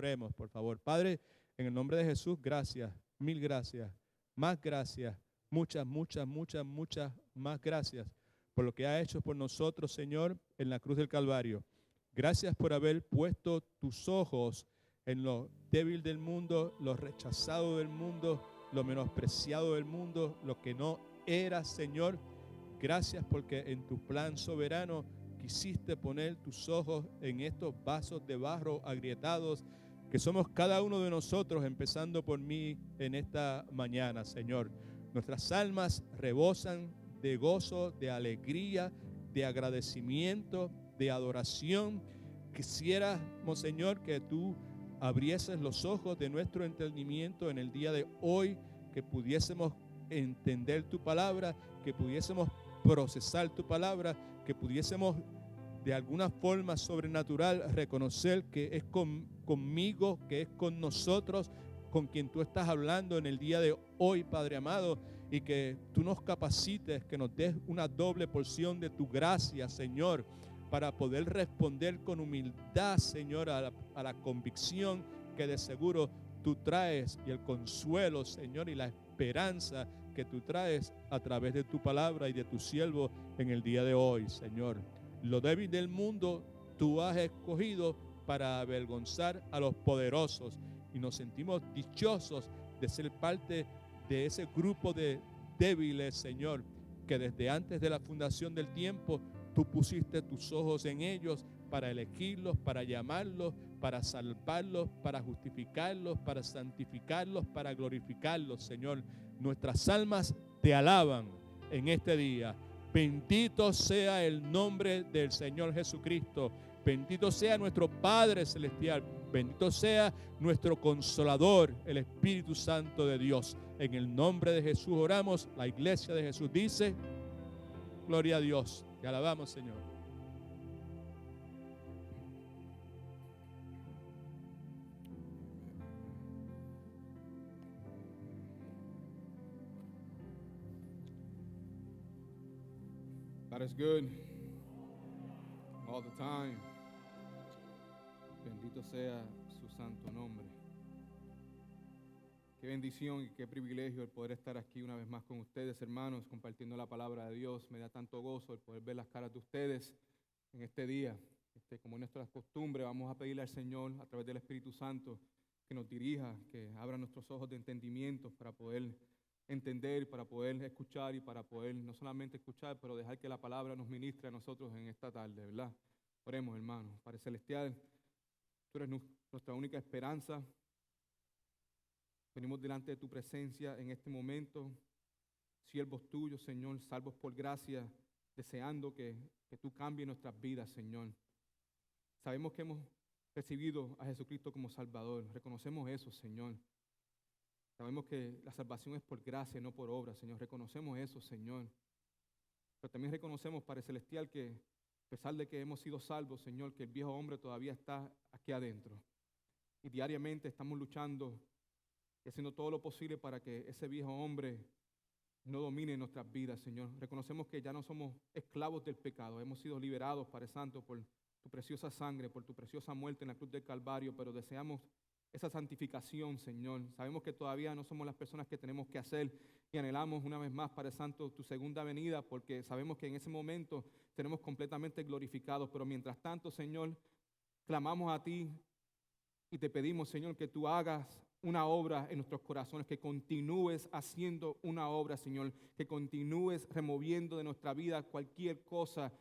oremos, por favor. Padre, en el nombre de Jesús, gracias, mil gracias, más gracias, muchas, muchas, muchas, muchas más gracias por lo que ha hecho por nosotros, Señor, en la cruz del Calvario. Gracias por haber puesto tus ojos en lo débil del mundo, lo rechazado del mundo, lo menospreciado del mundo, lo que no era, Señor. Gracias porque en tu plan soberano quisiste poner tus ojos en estos vasos de barro agrietados que somos cada uno de nosotros, empezando por mí en esta mañana, Señor. Nuestras almas rebosan de gozo, de alegría, de agradecimiento, de adoración. Quisiéramos, Señor, que tú abrieses los ojos de nuestro entendimiento en el día de hoy, que pudiésemos entender tu palabra, que pudiésemos procesar tu palabra, que pudiésemos de alguna forma sobrenatural reconocer que es conmigo, que es con nosotros, con quien tú estás hablando en el día de hoy, Padre amado, y que tú nos capacites, que nos des una doble porción de tu gracia, Señor, para poder responder con humildad, Señor, a la convicción que de seguro tú traes, y el consuelo, Señor, y la esperanza que tú traes a través de tu palabra y de tu siervo en el día de hoy, Señor. Lo débil del mundo tú has escogido para avergonzar a los poderosos, y nos sentimos dichosos de ser parte de ese grupo de débiles, Señor, que desde antes de la fundación del tiempo tú pusiste tus ojos en ellos para elegirlos, para llamarlos, para salvarlos, para justificarlos, para santificarlos, para glorificarlos, Señor. Nuestras almas te alaban en este día. Bendito sea el nombre del Señor Jesucristo. Bendito sea nuestro Padre Celestial. Bendito sea nuestro Consolador, el Espíritu Santo de Dios. En el nombre de Jesús oramos. La iglesia de Jesús dice: gloria a Dios. Te alabamos, Señor. God is good all the time. Bendito sea su santo nombre. Qué bendición y qué privilegio el poder estar aquí una vez más con ustedes, hermanos, compartiendo la palabra de Dios. Me da tanto gozo el poder ver las caras de ustedes en este día. Como es nuestra costumbre, vamos a pedirle al Señor a través del Espíritu Santo que nos dirija, que abra nuestros ojos de entendimiento para poder entender, para poder escuchar y para poder no solamente escuchar, pero dejar que la palabra nos ministre a nosotros en esta tarde, ¿verdad? Oremos, hermanos. Padre Celestial, tú eres nuestra única esperanza. Venimos delante de tu presencia en este momento, siervos tuyos, Señor, salvos por gracia, deseando que tú cambies nuestras vidas, Señor. Sabemos que hemos recibido a Jesucristo como Salvador. Reconocemos eso, Señor. Sabemos que la salvación es por gracia, no por obra, Señor. Reconocemos eso, Señor. Pero también reconocemos, Padre Celestial, que a pesar de que hemos sido salvos, Señor, que el viejo hombre todavía está aquí adentro. Y diariamente estamos luchando y haciendo todo lo posible para que ese viejo hombre no domine nuestras vidas, Señor. Reconocemos que ya no somos esclavos del pecado. Hemos sido liberados, Padre Santo, por tu preciosa sangre, por tu preciosa muerte en la cruz del Calvario, pero deseamos esa santificación, Señor. Sabemos que todavía no somos las personas que tenemos que hacer y anhelamos una vez más, Padre Santo, tu segunda venida, porque sabemos que en ese momento seremos completamente glorificados. Pero mientras tanto, Señor, clamamos a ti y te pedimos, Señor, que tú hagas una obra en nuestros corazones, que continúes haciendo una obra, Señor, que continúes removiendo de nuestra vida cualquier cosa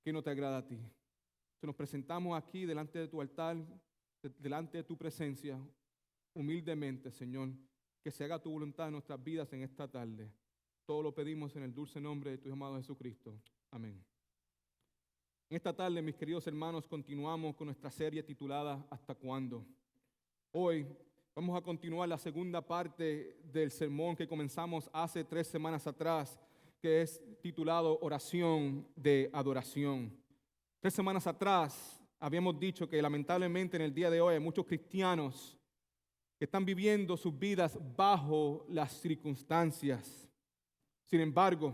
que no te agrada a ti. Entonces nos presentamos aquí delante de tu altar, delante de tu presencia, humildemente, Señor, que se haga tu voluntad en nuestras vidas en esta tarde. Todo lo pedimos en el dulce nombre de tu amado Jesucristo. Amén. En esta tarde, mis queridos hermanos, continuamos con nuestra serie titulada ¿Hasta cuándo? Hoy vamos a continuar la segunda parte del sermón que comenzamos hace 3 semanas atrás, que es titulado Oración de Adoración. 3 semanas atrás habíamos dicho que lamentablemente en el día de hoy hay muchos cristianos que están viviendo sus vidas bajo las circunstancias. Sin embargo,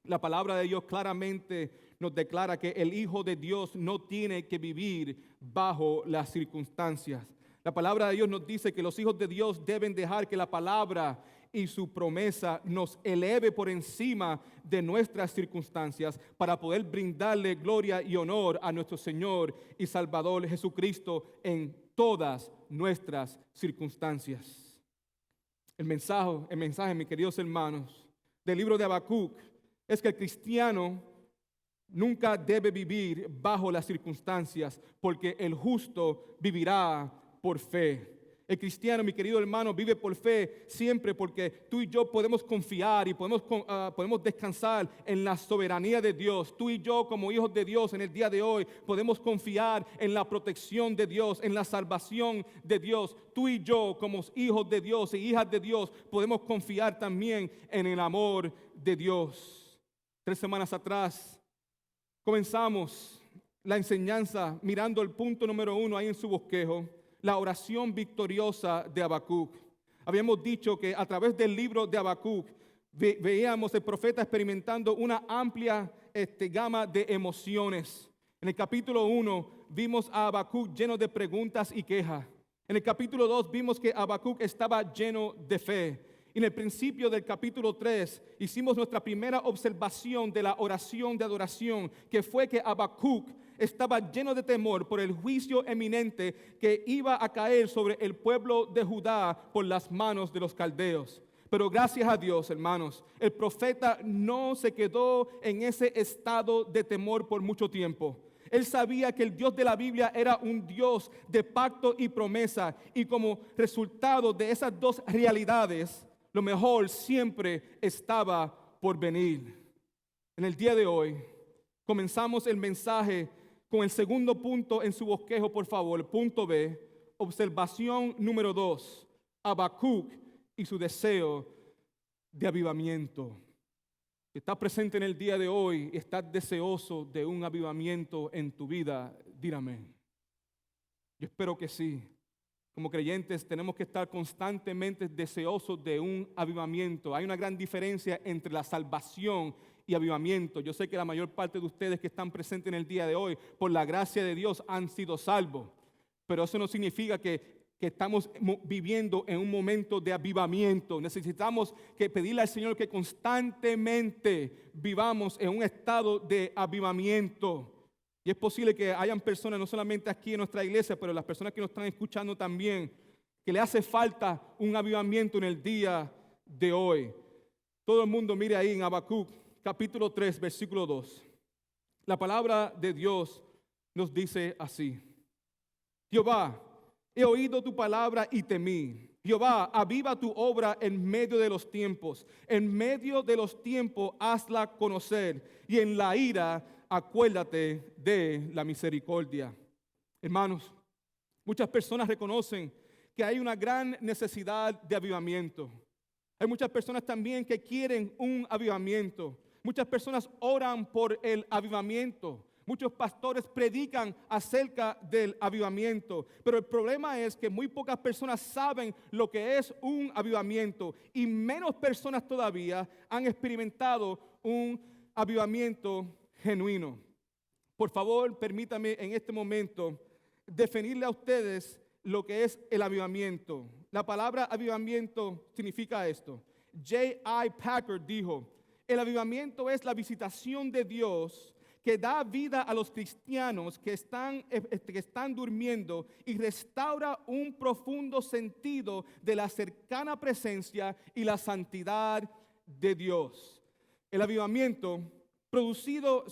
La palabra de Dios claramente nos declara que el Hijo de Dios no tiene que vivir bajo las circunstancias. La palabra de Dios nos dice que los hijos de Dios deben dejar que la palabra y su promesa nos eleve por encima de nuestras circunstancias para poder brindarle gloria y honor a nuestro Señor y Salvador Jesucristo en todas nuestras circunstancias. El mensaje, mis queridos hermanos, del libro de Habacuc es que el cristiano nunca debe vivir bajo las circunstancias, porque el justo vivirá por fe. El cristiano, mi querido hermano, vive por fe siempre, porque tú y yo podemos confiar y podemos descansar en la soberanía de Dios. Tú y yo, como hijos de Dios, en el día de hoy podemos confiar en la protección de Dios, en la salvación de Dios. Tú y yo, como hijos de Dios y hijas de Dios, podemos confiar también en el amor de Dios. 3 semanas atrás comenzamos la enseñanza mirando el punto número 1 ahí en su bosquejo, la oración victoriosa de Habacuc. Habíamos dicho que a través del libro de Habacuc veíamos el profeta experimentando una amplia gama de emociones. En el capítulo 1 vimos a Habacuc lleno de preguntas y quejas. En el capítulo 2 vimos que Habacuc estaba lleno de fe. En el principio del capítulo 3 hicimos nuestra primera observación de la oración de adoración, que fue que Habacuc estaba lleno de temor por el juicio eminente que iba a caer sobre el pueblo de Judá por las manos de los caldeos. Pero gracias a Dios, hermanos, el profeta no se quedó en ese estado de temor por mucho tiempo. Él sabía que el Dios de la Biblia era un Dios de pacto y promesa, y como resultado de esas dos realidades, lo mejor siempre estaba por venir. En el día de hoy comenzamos el mensaje con el segundo punto en su bosquejo, por favor. Punto B, observación número 2, Habacuc y su deseo de avivamiento. Si estás presente en el día de hoy y estás deseoso de un avivamiento en tu vida, dígame. Yo espero que sí. Como creyentes tenemos que estar constantemente deseosos de un avivamiento. Hay una gran diferencia entre la salvación y avivamiento. Yo sé que la mayor parte de ustedes que están presentes en el día de hoy, por la gracia de Dios, han sido salvos. Pero eso no significa que estamos viviendo en un momento de avivamiento. Necesitamos pedirle al Señor que constantemente vivamos en un estado de avivamiento. Y es posible que hayan personas, no solamente aquí en nuestra iglesia, pero las personas que nos están escuchando también, que le hace falta un avivamiento en el día de hoy. Todo el mundo mire ahí en Habacuc, capítulo 3, versículo 2. La palabra de Dios nos dice así: Jehová, he oído tu palabra y temí. Jehová, aviva tu obra en medio de los tiempos. En medio de los tiempos hazla conocer, y en la ira acuérdate de la misericordia. Hermanos, muchas personas reconocen que hay una gran necesidad de avivamiento. Hay muchas personas también que quieren un avivamiento. Muchas personas oran por el avivamiento. Muchos pastores predican acerca del avivamiento, pero el problema es que muy pocas personas saben lo que es un avivamiento, y menos personas todavía han experimentado un avivamiento genuino. Por favor, permítame en este momento definirle a ustedes lo que es el avivamiento. La palabra avivamiento significa esto. J.I. Packer dijo: el avivamiento es la visitación de Dios que da vida a los cristianos que están durmiendo y restaura un profundo sentido de la cercana presencia y la santidad de Dios. El avivamiento producido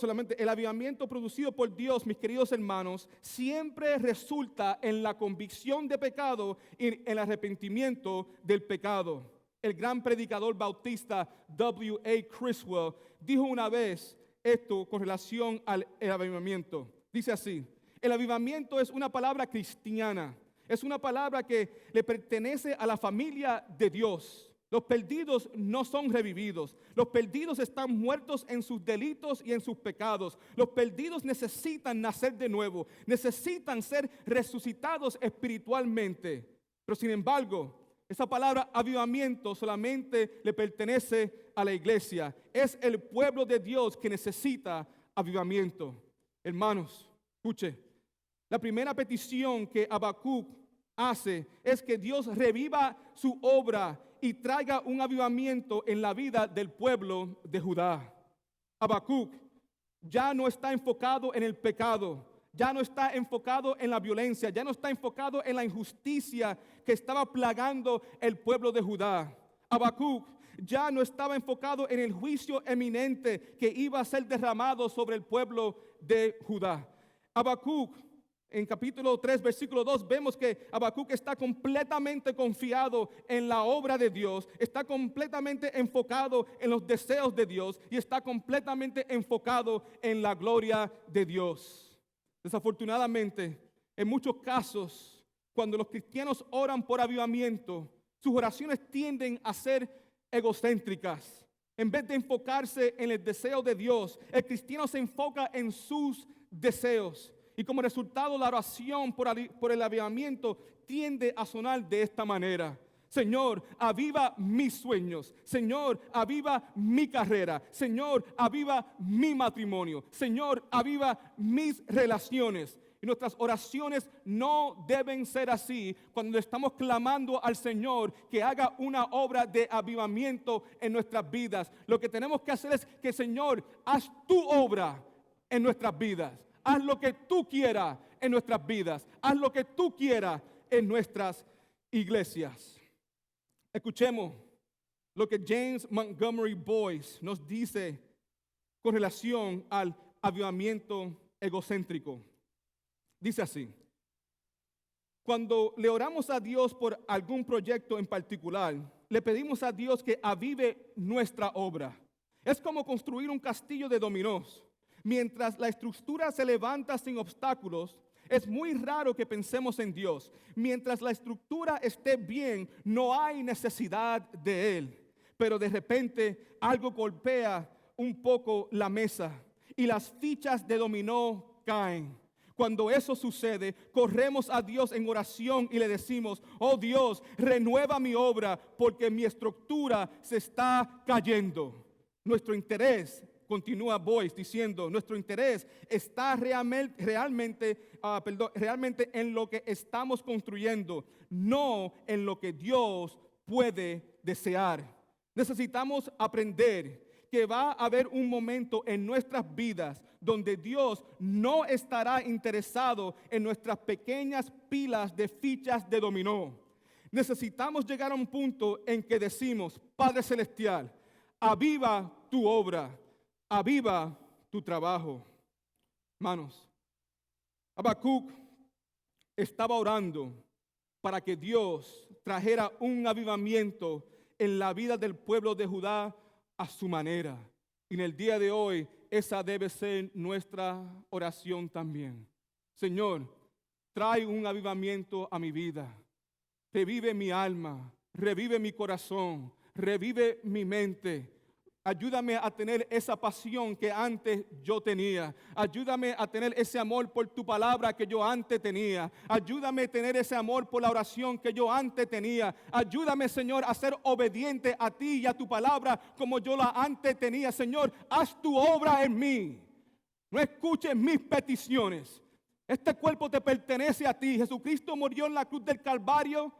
por Dios, mis queridos hermanos, siempre resulta en la convicción de pecado y en el arrepentimiento del pecado. El gran predicador bautista W.A. Criswell dijo una vez esto con relación al avivamiento. Dice así: el avivamiento es una palabra cristiana, es una palabra que le pertenece a la familia de Dios. Los perdidos no son revividos. Los perdidos están muertos en sus delitos y en sus pecados. Los perdidos necesitan nacer de nuevo, necesitan ser resucitados espiritualmente. Pero sin embargo, esa palabra avivamiento solamente le pertenece a la iglesia. Es el pueblo de Dios que necesita avivamiento. Hermanos, escuche. La primera petición que Habacuc hace es que Dios reviva su obra y traiga un avivamiento en la vida del pueblo de Judá. Habacuc ya no está enfocado en el pecado, ya no está enfocado en la violencia, ya no está enfocado en la injusticia que estaba plagando el pueblo de Judá. Habacuc ya no estaba enfocado en el juicio eminente que iba a ser derramado sobre el pueblo de Judá. Habacuc, en capítulo 3, versículo 2, vemos que Habacuc está completamente confiado en la obra de Dios, está completamente enfocado en los deseos de Dios y está completamente enfocado en la gloria de Dios. Desafortunadamente, en muchos casos, cuando los cristianos oran por avivamiento, sus oraciones tienden a ser egocéntricas. En vez de enfocarse en el deseo de Dios, el cristiano se enfoca en sus deseos. Y como resultado, la oración por el avivamiento tiende a sonar de esta manera: Señor, aviva mis sueños. Señor, aviva mi carrera. Señor, aviva mi matrimonio. Señor, aviva mis relaciones. Y nuestras oraciones no deben ser así cuando estamos clamando al Señor que haga una obra de avivamiento en nuestras vidas. Lo que tenemos que hacer es que, Señor, haz tu obra en nuestras vidas. Haz lo que tú quieras en nuestras vidas. Haz lo que tú quieras en nuestras iglesias. Escuchemos lo que James Montgomery Boyce nos dice con relación al avivamiento egocéntrico. Dice así: cuando le oramos a Dios por algún proyecto en particular, le pedimos a Dios que avive nuestra obra. Es como construir un castillo de dominós. Mientras la estructura se levanta sin obstáculos, es muy raro que pensemos en Dios. Mientras la estructura esté bien, no hay necesidad de Él. Pero de repente algo golpea un poco la mesa y las fichas de dominó caen. Cuando eso sucede, corremos a Dios en oración y le decimos: oh Dios, renueva mi obra porque mi estructura se está cayendo. Nuestro interés, continúa Boyce diciendo, nuestro interés está realmente en lo que estamos construyendo, no en lo que Dios puede desear. Necesitamos aprender que va a haber un momento en nuestras vidas donde Dios no estará interesado en nuestras pequeñas pilas de fichas de dominó. Necesitamos llegar a un punto en que decimos: Padre Celestial, aviva tu obra, aviva tu trabajo. Hermanos, Habacuc estaba orando para que Dios trajera un avivamiento en la vida del pueblo de Judá a su manera. Y en el día de hoy, esa debe ser nuestra oración también. Señor, trae un avivamiento a mi vida. Revive mi alma, revive mi corazón, revive mi mente. Ayúdame a tener esa pasión que antes yo tenía. Ayúdame a tener ese amor por tu palabra que yo antes tenía. Ayúdame a tener ese amor por la oración que yo antes tenía. Ayúdame, Señor, a ser obediente a ti y a tu palabra como yo la antes tenía. Señor, haz tu obra en mí. No escuches mis peticiones. Este cuerpo te pertenece a ti. Jesucristo murió en la cruz del Calvario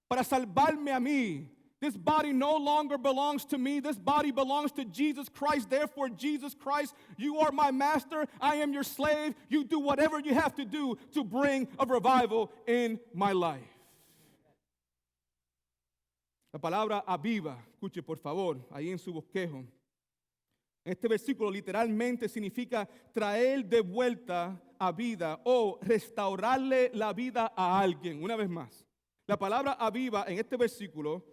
para salvarme a mí. This body no longer belongs to me. This body belongs to Jesus Christ. Therefore, Jesus Christ, you are my master. I am your slave. You do whatever you have to do to bring a revival in my life. La palabra aviva, escuche por favor, ahí en su bosquejo. Este versículo literalmente significa traer de vuelta a vida o restaurarle la vida a alguien. Una vez más, la palabra aviva en este versículo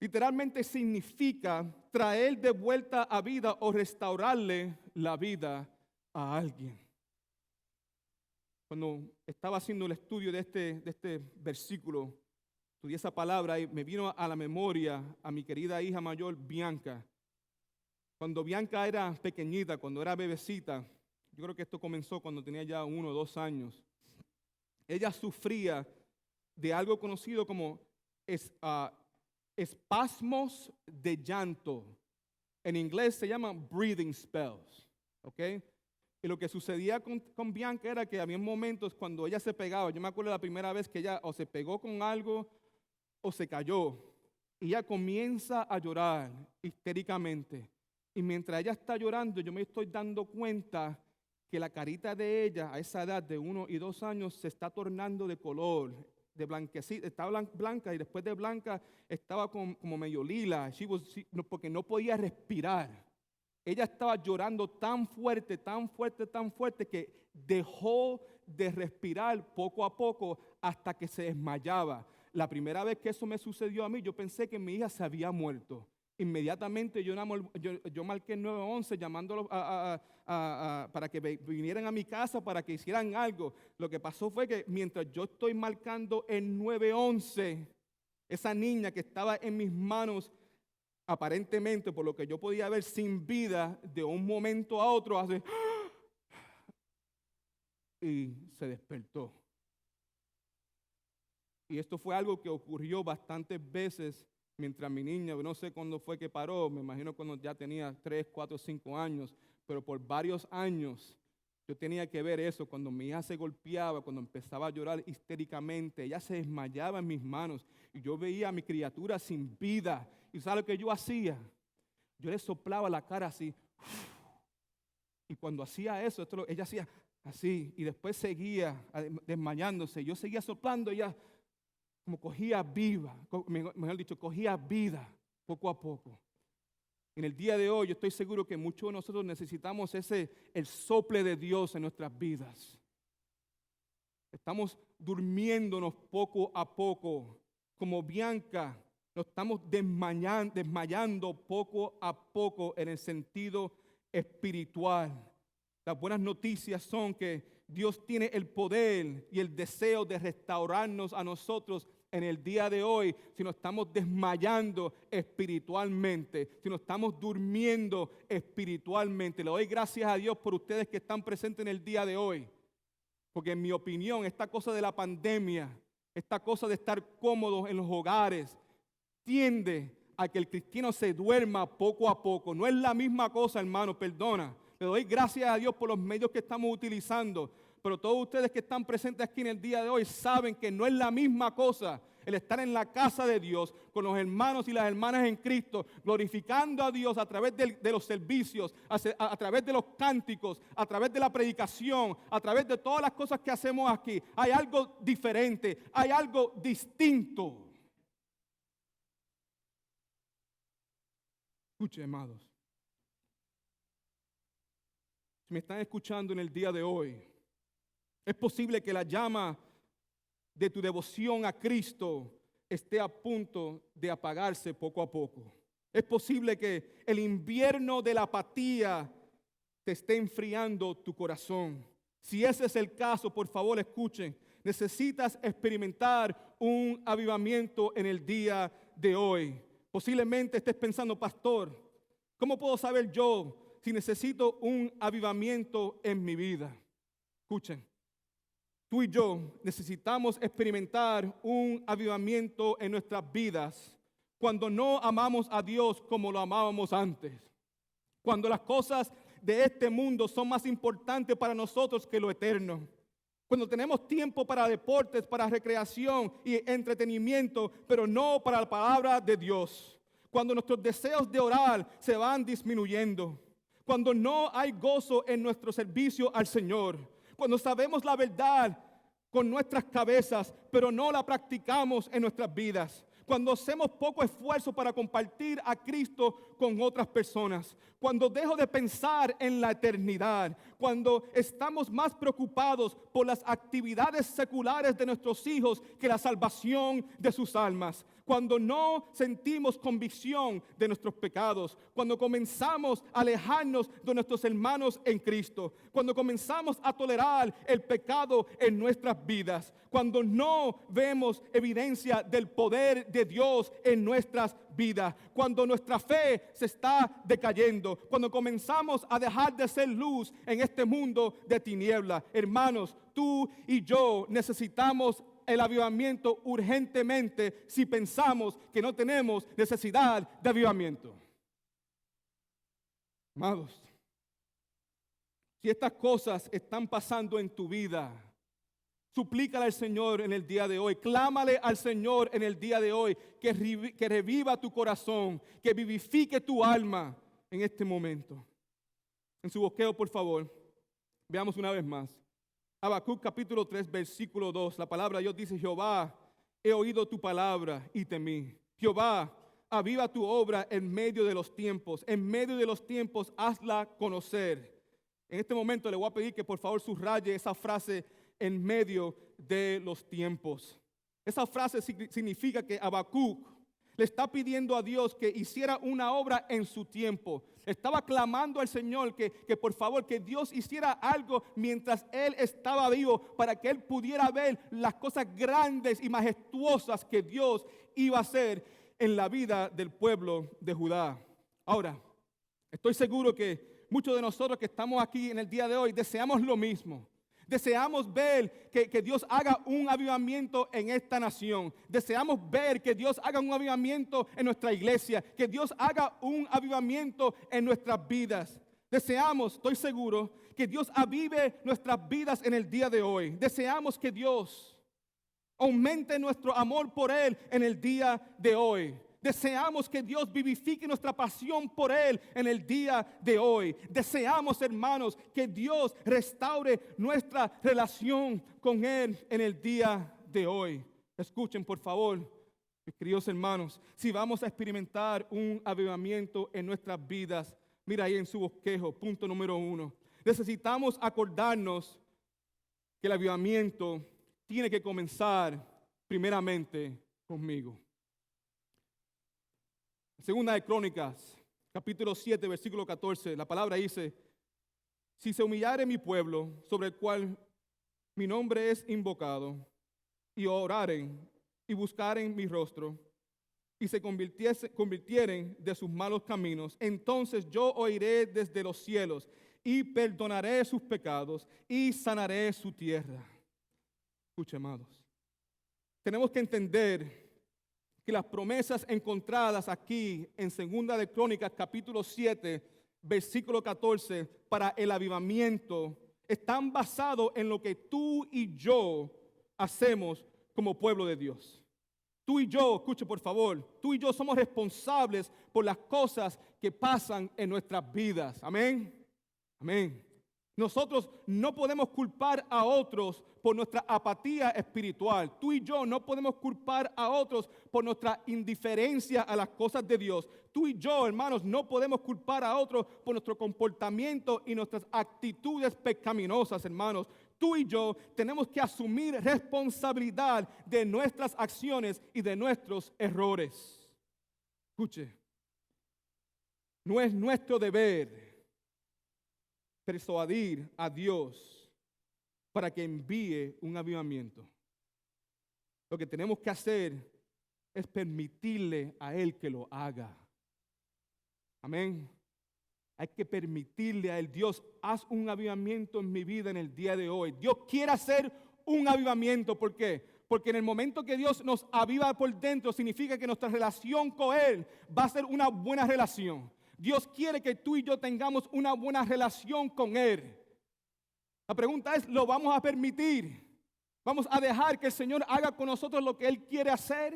literalmente significa traer de vuelta a vida o restaurarle la vida a alguien. Cuando estaba haciendo el estudio de este versículo, estudié esa palabra y me vino a la memoria a mi querida hija mayor, Bianca. Cuando Bianca era pequeñita, cuando era bebecita, yo creo que esto comenzó cuando tenía ya 1 o 2 años, ella sufría de algo conocido como espasmos de llanto. En inglés se llaman breathing spells, ¿ok? Y lo que sucedía con Bianca era que había momentos cuando ella se pegaba. Yo me acuerdo la primera vez que ella o se pegó con algo o se cayó. Y ella comienza a llorar histéricamente. Y mientras ella está llorando, yo me estoy dando cuenta que la carita de ella a esa edad de 1 y 2 años se está tornando de color, de blanquecita. Estaba blanca y después de blanca estaba como medio lila, porque no podía respirar. Ella estaba llorando tan fuerte, tan fuerte, tan fuerte que dejó de respirar poco a poco hasta que se desmayaba. La primera vez que eso me sucedió a mí, yo pensé que mi hija se había muerto. Inmediatamente yo marqué el 911 llamándolos para que vinieran a mi casa para que hicieran algo. Lo que pasó fue que mientras yo estoy marcando el 911, esa niña que estaba en mis manos, aparentemente, por lo que yo podía ver, sin vida, de un momento a otro hace y se despertó. Y esto fue algo que ocurrió bastantes veces mientras mi niña, no sé cuándo fue que paró, me imagino cuando ya tenía 3, 4, 5 años, pero por varios años yo tenía que ver eso. Cuando mi hija se golpeaba, cuando empezaba a llorar histéricamente, ella se desmayaba en mis manos y yo veía a mi criatura sin vida. ¿Y sabes lo que yo hacía? Yo le soplaba la cara así. Y cuando hacía eso, ella hacía así y después seguía desmayándose. Yo seguía soplando, ella como cogía mejor dicho, cogía vida poco a poco. En el día de hoy yo estoy seguro que muchos de nosotros necesitamos el sople de Dios en nuestras vidas. Estamos durmiéndonos poco a poco, como Bianca, nos estamos desmayando poco a poco en el sentido espiritual. Las buenas noticias son que Dios tiene el poder y el deseo de restaurarnos a nosotros en el día de hoy, si nos estamos desmayando espiritualmente, si nos estamos durmiendo espiritualmente. Le doy gracias a Dios por ustedes que están presentes en el día de hoy, porque en mi opinión, esta cosa de la pandemia, esta cosa de estar cómodos en los hogares, tiende a que el cristiano se duerma poco a poco. No es la misma cosa, hermano, perdona. Le doy gracias a Dios por los medios que estamos utilizando. Pero todos ustedes que están presentes aquí en el día de hoy saben que no es la misma cosa el estar en la casa de Dios con los hermanos y las hermanas en Cristo, glorificando a Dios a través de los servicios, a través de los cánticos, a través de la predicación, a través de todas las cosas que hacemos aquí. Hay algo diferente, hay algo distinto. Escuchen, amados. Si me están escuchando en el día de hoy, es posible que la llama de tu devoción a Cristo esté a punto de apagarse poco a poco. Es posible que el invierno de la apatía te esté enfriando tu corazón. Si ese es el caso, por favor escuchen. Necesitas experimentar un avivamiento en el día de hoy. Posiblemente estés pensando, pastor, ¿cómo puedo saber yo si necesito un avivamiento en mi vida? Escuchen. Tú y yo necesitamos experimentar un avivamiento en nuestras vidas cuando no amamos a Dios como lo amábamos antes. Cuando las cosas de este mundo son más importantes para nosotros que lo eterno. Cuando tenemos tiempo para deportes, para recreación y entretenimiento, pero no para la palabra de Dios. Cuando nuestros deseos de orar se van disminuyendo. Cuando no hay gozo en nuestro servicio al Señor. Cuando sabemos la verdad con nuestras cabezas, pero no la practicamos en nuestras vidas. Cuando hacemos poco esfuerzo para compartir a Cristo con otras personas. Cuando dejo de pensar en la eternidad. Cuando estamos más preocupados por las actividades seculares de nuestros hijos que la salvación de sus almas. Cuando no sentimos convicción de nuestros pecados, cuando comenzamos a alejarnos de nuestros hermanos en Cristo, cuando comenzamos a tolerar el pecado en nuestras vidas, cuando no vemos evidencia del poder de Dios en nuestras vidas, cuando nuestra fe se está decayendo, cuando comenzamos a dejar de ser luz en este mundo de tinieblas. Hermanos, tú y yo necesitamos el avivamiento urgentemente si pensamos que no tenemos necesidad de avivamiento. Amados, si estas cosas están pasando en tu vida, suplícale al Señor en el día de hoy. Clámale al Señor en el día de hoy que reviva tu corazón, que vivifique tu alma en este momento. En su bosqueo, por favor, veamos una vez más. Habacuc capítulo 3, versículo 2. La palabra de Dios dice: Jehová, he oído tu palabra y temí. Jehová, aviva tu obra en medio de los tiempos. En medio de los tiempos, hazla conocer. En este momento le voy a pedir que por favor subraye esa frase: en medio de los tiempos. Esa frase significa que Habacuc le está pidiendo a Dios que hiciera una obra en su tiempo. Estaba clamando al Señor que por favor que Dios hiciera algo mientras él estaba vivo, para que él pudiera ver las cosas grandes y majestuosas que Dios iba a hacer en la vida del pueblo de Judá. Ahora, estoy seguro que muchos de nosotros que estamos aquí en el día de hoy deseamos lo mismo. Deseamos ver que Dios haga un avivamiento en esta nación. Deseamos ver que Dios haga un avivamiento en nuestra iglesia. Que Dios haga un avivamiento en nuestras vidas. Deseamos, estoy seguro, que Dios avive nuestras vidas en el día de hoy. Deseamos que Dios aumente nuestro amor por Él en el día de hoy. Deseamos que Dios vivifique nuestra pasión por Él en el día de hoy. Deseamos, hermanos, que Dios restaure nuestra relación con Él en el día de hoy. Escuchen, por favor, mis queridos hermanos, si vamos a experimentar un avivamiento en nuestras vidas, mira ahí en su bosquejo, punto número 1. Necesitamos acordarnos que el avivamiento tiene que comenzar primeramente conmigo. Segunda de Crónicas, capítulo 7, versículo 14, la palabra dice: si se humillare mi pueblo, sobre el cual mi nombre es invocado, y oraren y buscaren mi rostro, y se convirtieren de sus malos caminos, entonces yo oiré desde los cielos, y perdonaré sus pecados, y sanaré su tierra. Escuche, amados, tenemos que entender que las promesas encontradas aquí en Segunda de Crónicas, capítulo 7, versículo 14, para el avivamiento, están basados en lo que tú y yo hacemos como pueblo de Dios. Tú y yo, escuche por favor, tú y yo somos responsables por las cosas que pasan en nuestras vidas. Amén. Amén. Nosotros no podemos culpar a otros por nuestra apatía espiritual. Tú y yo no podemos culpar a otros por nuestra indiferencia a las cosas de Dios. Tú y yo, hermanos, no podemos culpar a otros por nuestro comportamiento y nuestras actitudes pecaminosas, hermanos. Tú y yo tenemos que asumir responsabilidad de nuestras acciones y de nuestros errores. Escuche, no es nuestro deber persuadir a Dios para que envíe un avivamiento. Lo que tenemos que hacer es permitirle a Él que lo haga. Amén. Hay que permitirle a Él: Dios, haz un avivamiento en mi vida en el día de hoy. Dios quiere hacer un avivamiento. ¿Por qué? Porque en el momento que Dios nos aviva por dentro, significa que nuestra relación con Él va a ser una buena relación. Dios quiere que tú y yo tengamos una buena relación con Él. La pregunta es, ¿lo vamos a permitir? ¿Vamos a dejar que el Señor haga con nosotros lo que Él quiere hacer?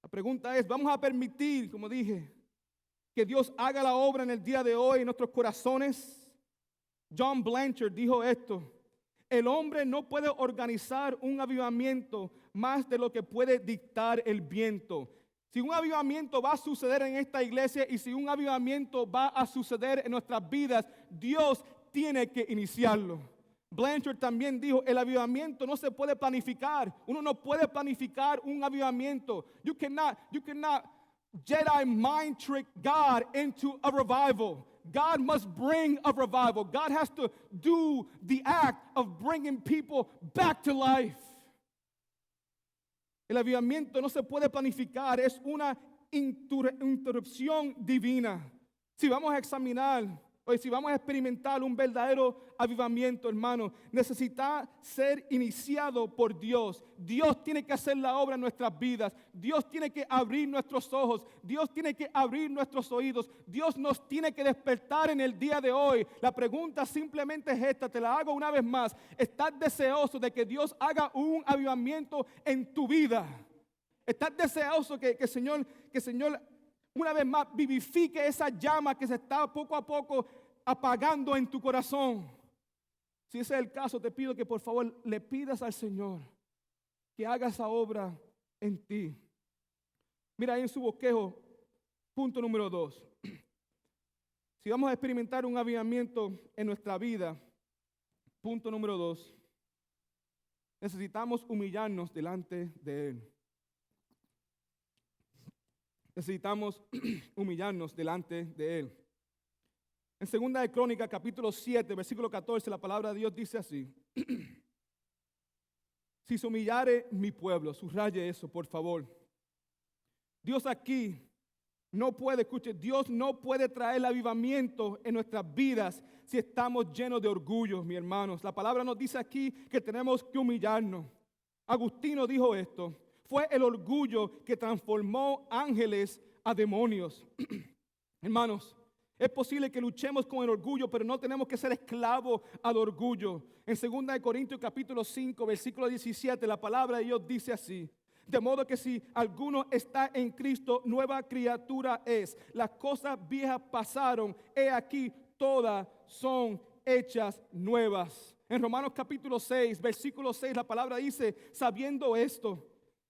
La pregunta es, ¿vamos a permitir, como dije, que Dios haga la obra en el día de hoy en nuestros corazones? John Blanchard dijo esto: el hombre no puede organizar un avivamiento más de lo que puede dictar el viento. Si un avivamiento va a suceder en esta iglesia y si un avivamiento va a suceder en nuestras vidas, Dios tiene que iniciarlo. Blanchard también dijo: el avivamiento no se puede planificar. Uno no puede planificar un avivamiento. You cannot Jedi mind trick God into a revival. God must bring a revival. God has to do the act of bringing people back to life. El avivamiento no se puede planificar, es una interrupción divina. Si vamos a examinar Hoy, si vamos a experimentar un verdadero avivamiento, hermano, necesita ser iniciado por Dios. Dios tiene que hacer la obra en nuestras vidas. Dios tiene que abrir nuestros ojos. Dios tiene que abrir nuestros oídos. Dios nos tiene que despertar en el día de hoy. La pregunta simplemente es esta, te la hago una vez más. ¿Estás deseoso de que Dios haga un avivamiento en tu vida? ¿Estás deseoso que el Señor una vez más vivifique esa llama que se está poco a poco apagando en tu corazón? Si ese es el caso, te pido que por favor le pidas al Señor que haga esa obra en ti. Mira ahí en su bosquejo, punto número 2. Si vamos a experimentar un avivamiento en nuestra vida, punto número 2, necesitamos humillarnos delante de Él. Necesitamos humillarnos delante de Él. En 2 de Crónicas, capítulo 7, versículo 14, la palabra de Dios dice así. Si se humillare mi pueblo, subraye eso, por favor. Dios aquí no puede, escuche, Dios no puede traer el avivamiento en nuestras vidas si estamos llenos de orgullo, mis hermanos. La palabra nos dice aquí que tenemos que humillarnos. Agustino dijo esto. Fue el orgullo que transformó ángeles a demonios. Hermanos, es posible que luchemos con el orgullo, pero no tenemos que ser esclavos al orgullo. En 2 de Corintios capítulo 5, versículo 17, la palabra de Dios dice así. De modo que si alguno está en Cristo, nueva criatura es. Las cosas viejas pasaron, he aquí, todas son hechas nuevas. En Romanos capítulo 6, versículo 6, la palabra dice, sabiendo esto,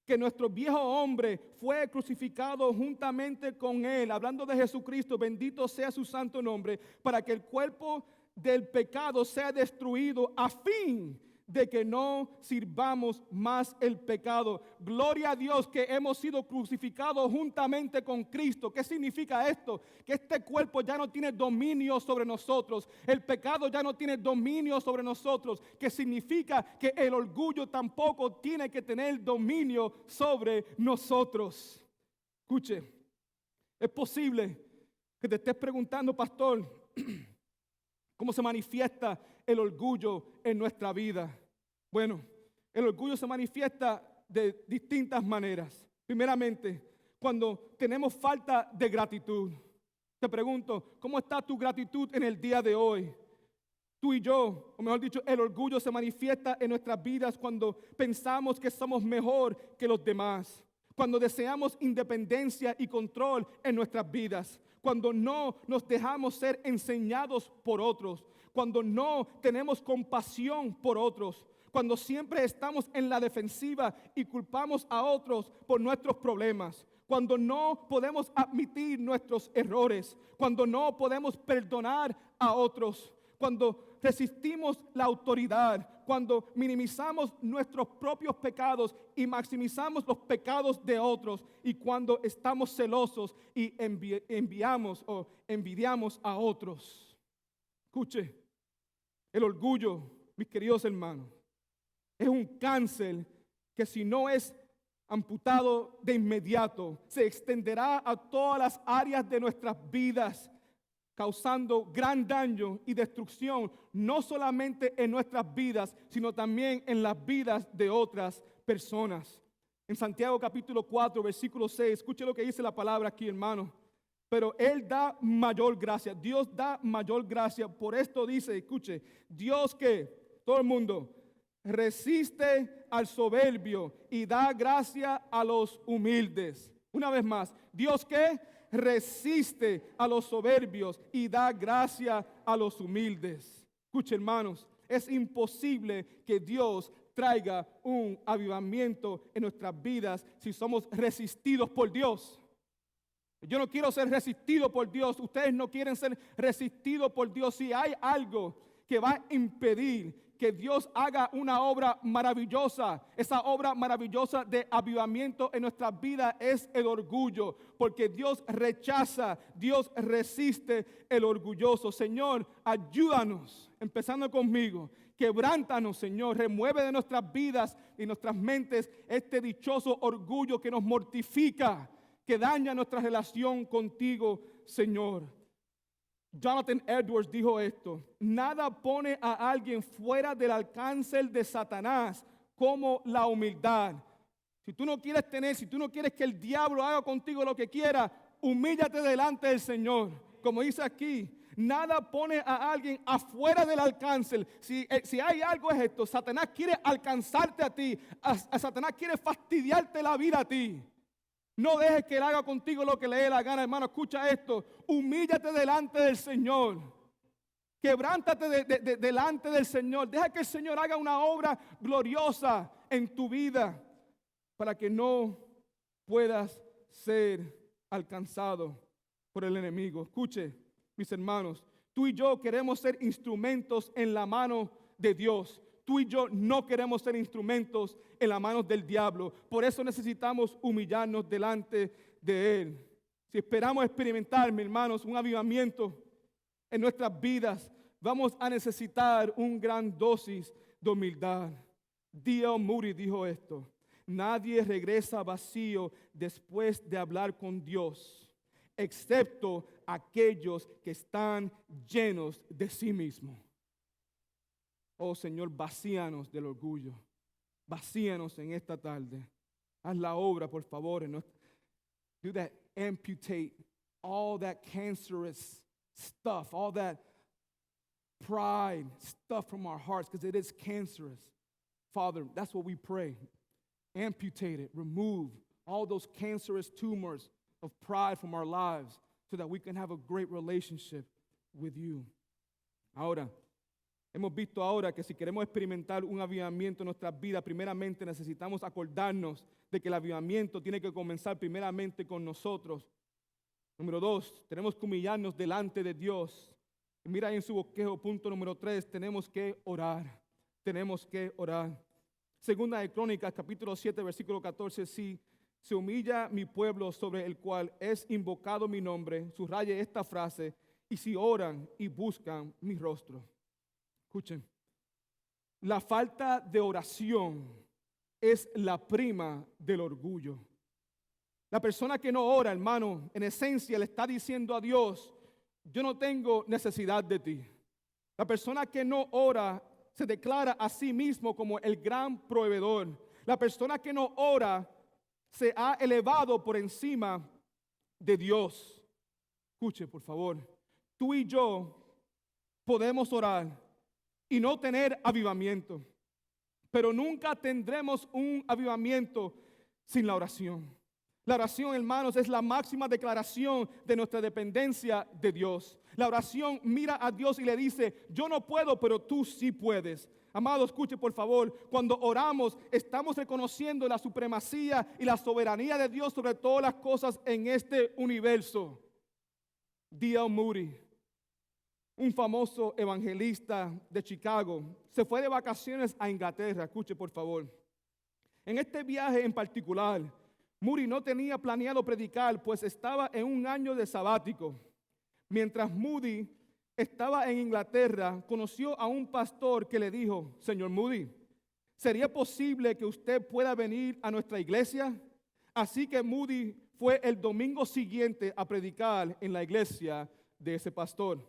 que nuestro viejo hombre fue crucificado juntamente con él, hablando de Jesucristo, bendito sea su santo nombre, para que el cuerpo del pecado sea destruido a fin de que no sirvamos más el pecado. Gloria a Dios que hemos sido crucificados juntamente con Cristo. ¿Qué significa esto? Que este cuerpo ya no tiene dominio sobre nosotros. El pecado ya no tiene dominio sobre nosotros. Que significa que el orgullo tampoco tiene que tener dominio sobre nosotros. Escuche, es posible que te estés preguntando, pastor, ¿cómo se manifiesta el orgullo en nuestra vida? Bueno, el orgullo se manifiesta de distintas maneras. Primeramente, cuando tenemos falta de gratitud. Te pregunto, ¿cómo está tu gratitud en el día de hoy? Tú y yo, o mejor dicho, el orgullo se manifiesta en nuestras vidas cuando pensamos que somos mejor que los demás. Cuando deseamos independencia y control en nuestras vidas. Cuando no nos dejamos ser enseñados por otros. Cuando no tenemos compasión por otros. Cuando siempre estamos en la defensiva y culpamos a otros por nuestros problemas. Cuando no podemos admitir nuestros errores. Cuando no podemos perdonar a otros. Cuando resistimos la autoridad. Cuando minimizamos nuestros propios pecados y maximizamos los pecados de otros. Y cuando estamos celosos y envidiamos a otros. Escuche, el orgullo, mis queridos hermanos, es un cáncer que si no es amputado de inmediato, se extenderá a todas las áreas de nuestras vidas, causando gran daño y destrucción, no solamente en nuestras vidas, sino también en las vidas de otras personas. En Santiago capítulo 4, versículo 6, escuche lo que dice la palabra aquí, hermano. Pero Él da mayor gracia, Dios da mayor gracia. Por esto dice, escuche, Dios que, todo el mundo, resiste al soberbio y da gracia a los humildes. Una vez más, Dios que resiste a los soberbios y da gracia a los humildes. Escuche, hermanos, es imposible que Dios traiga un avivamiento en nuestras vidas si somos resistidos por Dios. Yo no quiero ser resistido por Dios. Ustedes no quieren ser resistidos por Dios. Si hay algo que va a impedir que Dios haga una obra maravillosa, esa obra maravillosa de avivamiento en nuestras vidas es el orgullo, porque Dios rechaza, Dios resiste el orgulloso. Señor, ayúdanos, empezando conmigo, quebrántanos, Señor, remueve de nuestras vidas y nuestras mentes este dichoso orgullo que nos mortifica, que daña nuestra relación contigo, Señor. Jonathan Edwards dijo esto: nada pone a alguien fuera del alcance de Satanás como la humildad. Si tú no quieres que el diablo haga contigo lo que quiera, humíllate delante del Señor. Como dice aquí, nada pone a alguien afuera del alcance. Si hay algo es esto: Satanás quiere alcanzarte a ti, a Satanás quiere fastidiarte la vida a ti. No dejes que él haga contigo lo que le dé la gana, hermano. Escucha esto: humíllate delante del Señor. Quebrántate delante del Señor. Deja que el Señor haga una obra gloriosa en tu vida para que no puedas ser alcanzado por el enemigo. Escuche, mis hermanos, tú y yo queremos ser instrumentos en la mano de Dios. Tú y yo no queremos ser instrumentos en las manos del diablo. Por eso necesitamos humillarnos delante de Él. Si esperamos experimentar, mis hermanos, un avivamiento en nuestras vidas, vamos a necesitar una gran dosis de humildad. D.L. Moody dijo esto: nadie regresa vacío después de hablar con Dios, excepto aquellos que están llenos de sí mismos. Oh Señor, vacíanos del orgullo. Vacíanos en esta tarde. Haz la obra, por favor. Do that, amputate all that cancerous stuff, all that pride stuff from our hearts, because it is cancerous. Father, that's what we pray. Amputate it, remove all those cancerous tumors of pride from our lives so that we can have a great relationship with you. Ahora, hemos visto ahora que si queremos experimentar un avivamiento en nuestras vidas, primeramente necesitamos acordarnos de que el avivamiento tiene que comenzar primeramente con nosotros. Número 2, tenemos que humillarnos delante de Dios. Y mira ahí en su bosquejo, punto número 3, tenemos que orar. Tenemos que orar. Segunda de Crónicas, capítulo 7, versículo 14, si se humilla mi pueblo sobre el cual es invocado mi nombre, subraye esta frase: y si oran y buscan mi rostro. Escuchen, la falta de oración es la prima del orgullo. La persona que no ora, hermano, en esencia le está diciendo a Dios: yo no tengo necesidad de ti. La persona que no ora se declara a sí mismo como el gran proveedor. La persona que no ora se ha elevado por encima de Dios. Escuche, por favor, tú y yo podemos orar y no tener avivamiento, pero nunca tendremos un avivamiento sin la oración. La oración, hermanos, es la máxima declaración de nuestra dependencia de Dios. La oración mira a Dios y le dice: yo no puedo, pero tú sí puedes. Amado, escuche por favor, cuando oramos estamos reconociendo la supremacía y la soberanía de Dios sobre todas las cosas en este universo. D.L. Moody, un famoso evangelista de Chicago, se fue de vacaciones a Inglaterra. Escuche por favor. En este viaje en particular, Moody no tenía planeado predicar, pues estaba en un año de sabático. Mientras Moody estaba en Inglaterra, conoció a un pastor que le dijo: señor Moody, ¿sería posible que usted pueda venir a nuestra iglesia? Así que Moody fue el domingo siguiente a predicar en la iglesia de ese pastor.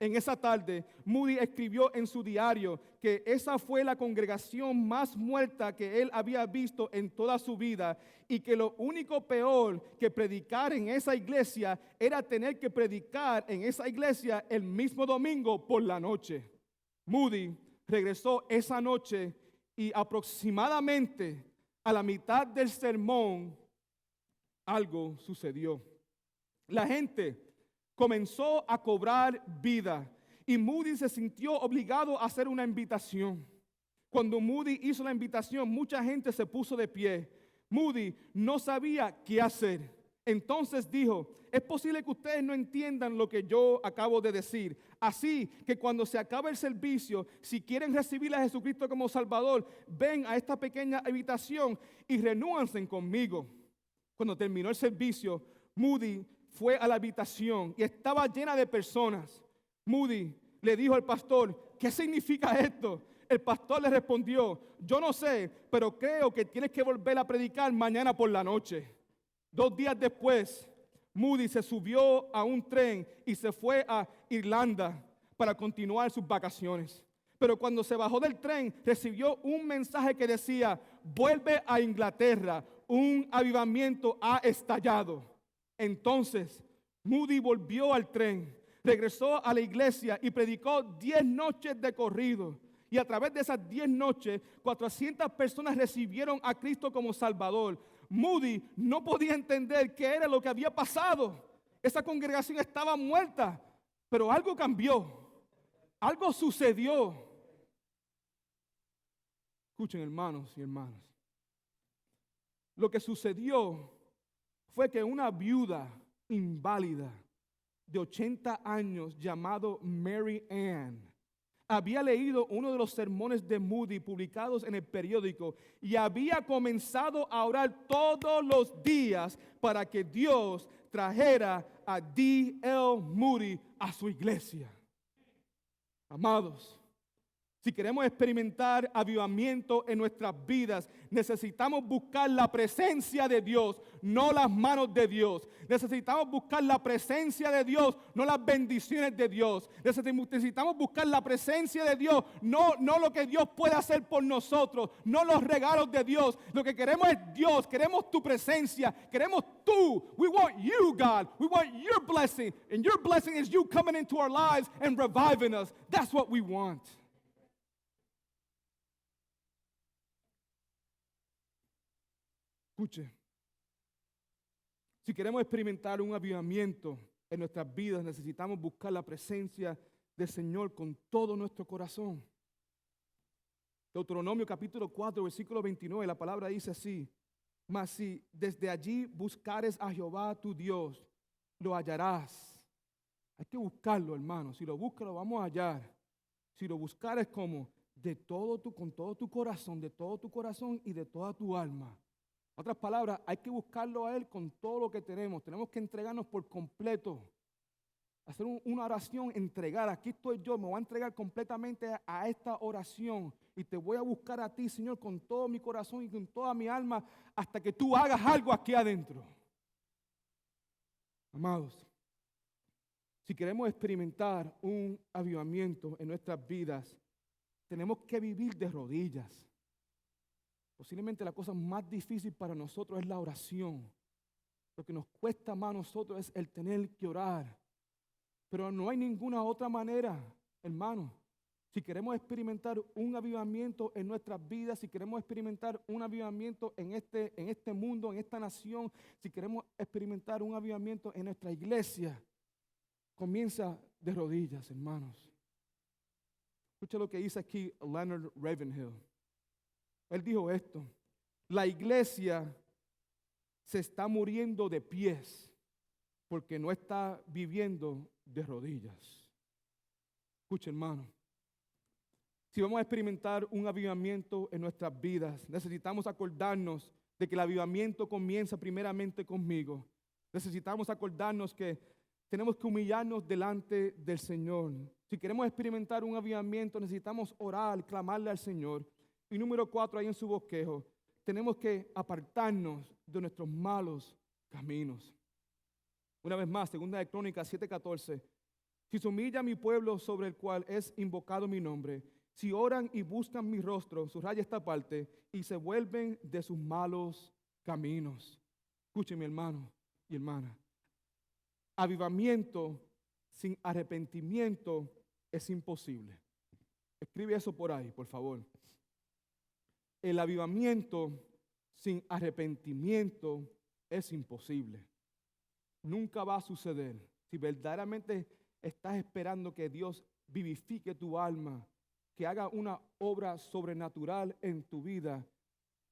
En esa tarde, Moody escribió en su diario que esa fue la congregación más muerta que él había visto en toda su vida y que lo único peor que predicar en esa iglesia era tener que predicar en esa iglesia el mismo domingo por la noche. Moody regresó esa noche y aproximadamente a la mitad del sermón algo sucedió. La gente comenzó a cobrar vida y Moody se sintió obligado a hacer una invitación. Cuando Moody hizo la invitación, mucha gente se puso de pie. Moody no sabía qué hacer. Entonces dijo: es posible que ustedes no entiendan lo que yo acabo de decir. Así que cuando se acabe el servicio, si quieren recibir a Jesucristo como Salvador, ven a esta pequeña habitación y reúnanse conmigo. Cuando terminó el servicio, Moody fue a la habitación y estaba llena de personas. Moody le dijo al pastor: ¿qué significa esto? El pastor le respondió: yo no sé, pero creo que tienes que volver a predicar mañana por la noche. 2 días después, Moody se subió a un tren y se fue a Irlanda para continuar sus vacaciones. Pero cuando se bajó del tren, recibió un mensaje que decía: vuelve a Inglaterra, un avivamiento ha estallado. Entonces, Moody volvió al tren, regresó a la iglesia y predicó 10 noches de corrido. Y a través de esas 10 noches, 400 personas recibieron a Cristo como Salvador. Moody no podía entender qué era lo que había pasado. Esa congregación estaba muerta, pero algo cambió, algo sucedió. Escuchen, hermanos y hermanas. Lo que sucedió fue que una viuda inválida de 80 años llamado Mary Ann había leído uno de los sermones de Moody publicados en el periódico y había comenzado a orar todos los días para que Dios trajera a D.L. Moody a su iglesia. Amados, si queremos experimentar avivamiento en nuestras vidas, necesitamos buscar la presencia de Dios, no las manos de Dios. Necesitamos buscar la presencia de Dios, no las bendiciones de Dios. Necesitamos buscar la presencia de Dios, no lo que Dios puede hacer por nosotros, no los regalos de Dios. Lo que queremos es Dios, queremos tu presencia, queremos tú. We want you, God. We want your blessing. And your blessing is you coming into our lives and reviving us. That's what we want. Escuche, si queremos experimentar un avivamiento en nuestras vidas, necesitamos buscar la presencia del Señor con todo nuestro corazón. Deuteronomio capítulo 4, versículo 29, la palabra dice así: mas si desde allí buscares a Jehová tu Dios, lo hallarás. Hay que buscarlo, hermano. Si lo buscas, lo vamos a hallar. Si lo buscares como con todo tu corazón, de todo tu corazón y de toda tu alma. En otras palabras, hay que buscarlo a Él con todo lo que tenemos. Tenemos que entregarnos por completo. Hacer una oración, entregar. Aquí estoy yo, me voy a entregar completamente a esta oración. Y te voy a buscar a ti, Señor, con todo mi corazón y con toda mi alma, hasta que tú hagas algo aquí adentro. Amados, si queremos experimentar un avivamiento en nuestras vidas, tenemos que vivir de rodillas. Posiblemente la cosa más difícil para nosotros es la oración. Lo que nos cuesta más a nosotros es el tener que orar. Pero no hay ninguna otra manera, hermano. Si queremos experimentar un avivamiento en nuestras vidas, si queremos experimentar un avivamiento en este mundo, en esta nación, si queremos experimentar un avivamiento en nuestra iglesia, comienza de rodillas, hermanos. Escucha lo que dice aquí Leonard Ravenhill. Él dijo esto: la iglesia se está muriendo de pies porque no está viviendo de rodillas. Escucha, hermano. Si vamos a experimentar un avivamiento en nuestras vidas, necesitamos acordarnos de que el avivamiento comienza primeramente conmigo. Necesitamos acordarnos que tenemos que humillarnos delante del Señor. Si queremos experimentar un avivamiento, necesitamos orar, clamarle al Señor. Y número 4, ahí en su bosquejo, tenemos que apartarnos de nuestros malos caminos. Una vez más, 2 de Crónicas 7:14. Si se humilla mi pueblo sobre el cual es invocado mi nombre, si oran y buscan mi rostro, subraya esta parte, y se vuelven de sus malos caminos. Escúcheme, hermano y hermana. Avivamiento sin arrepentimiento es imposible. Escribe eso por ahí, por favor. El avivamiento sin arrepentimiento es imposible. Nunca va a suceder. Si verdaderamente estás esperando que Dios vivifique tu alma, que haga una obra sobrenatural en tu vida,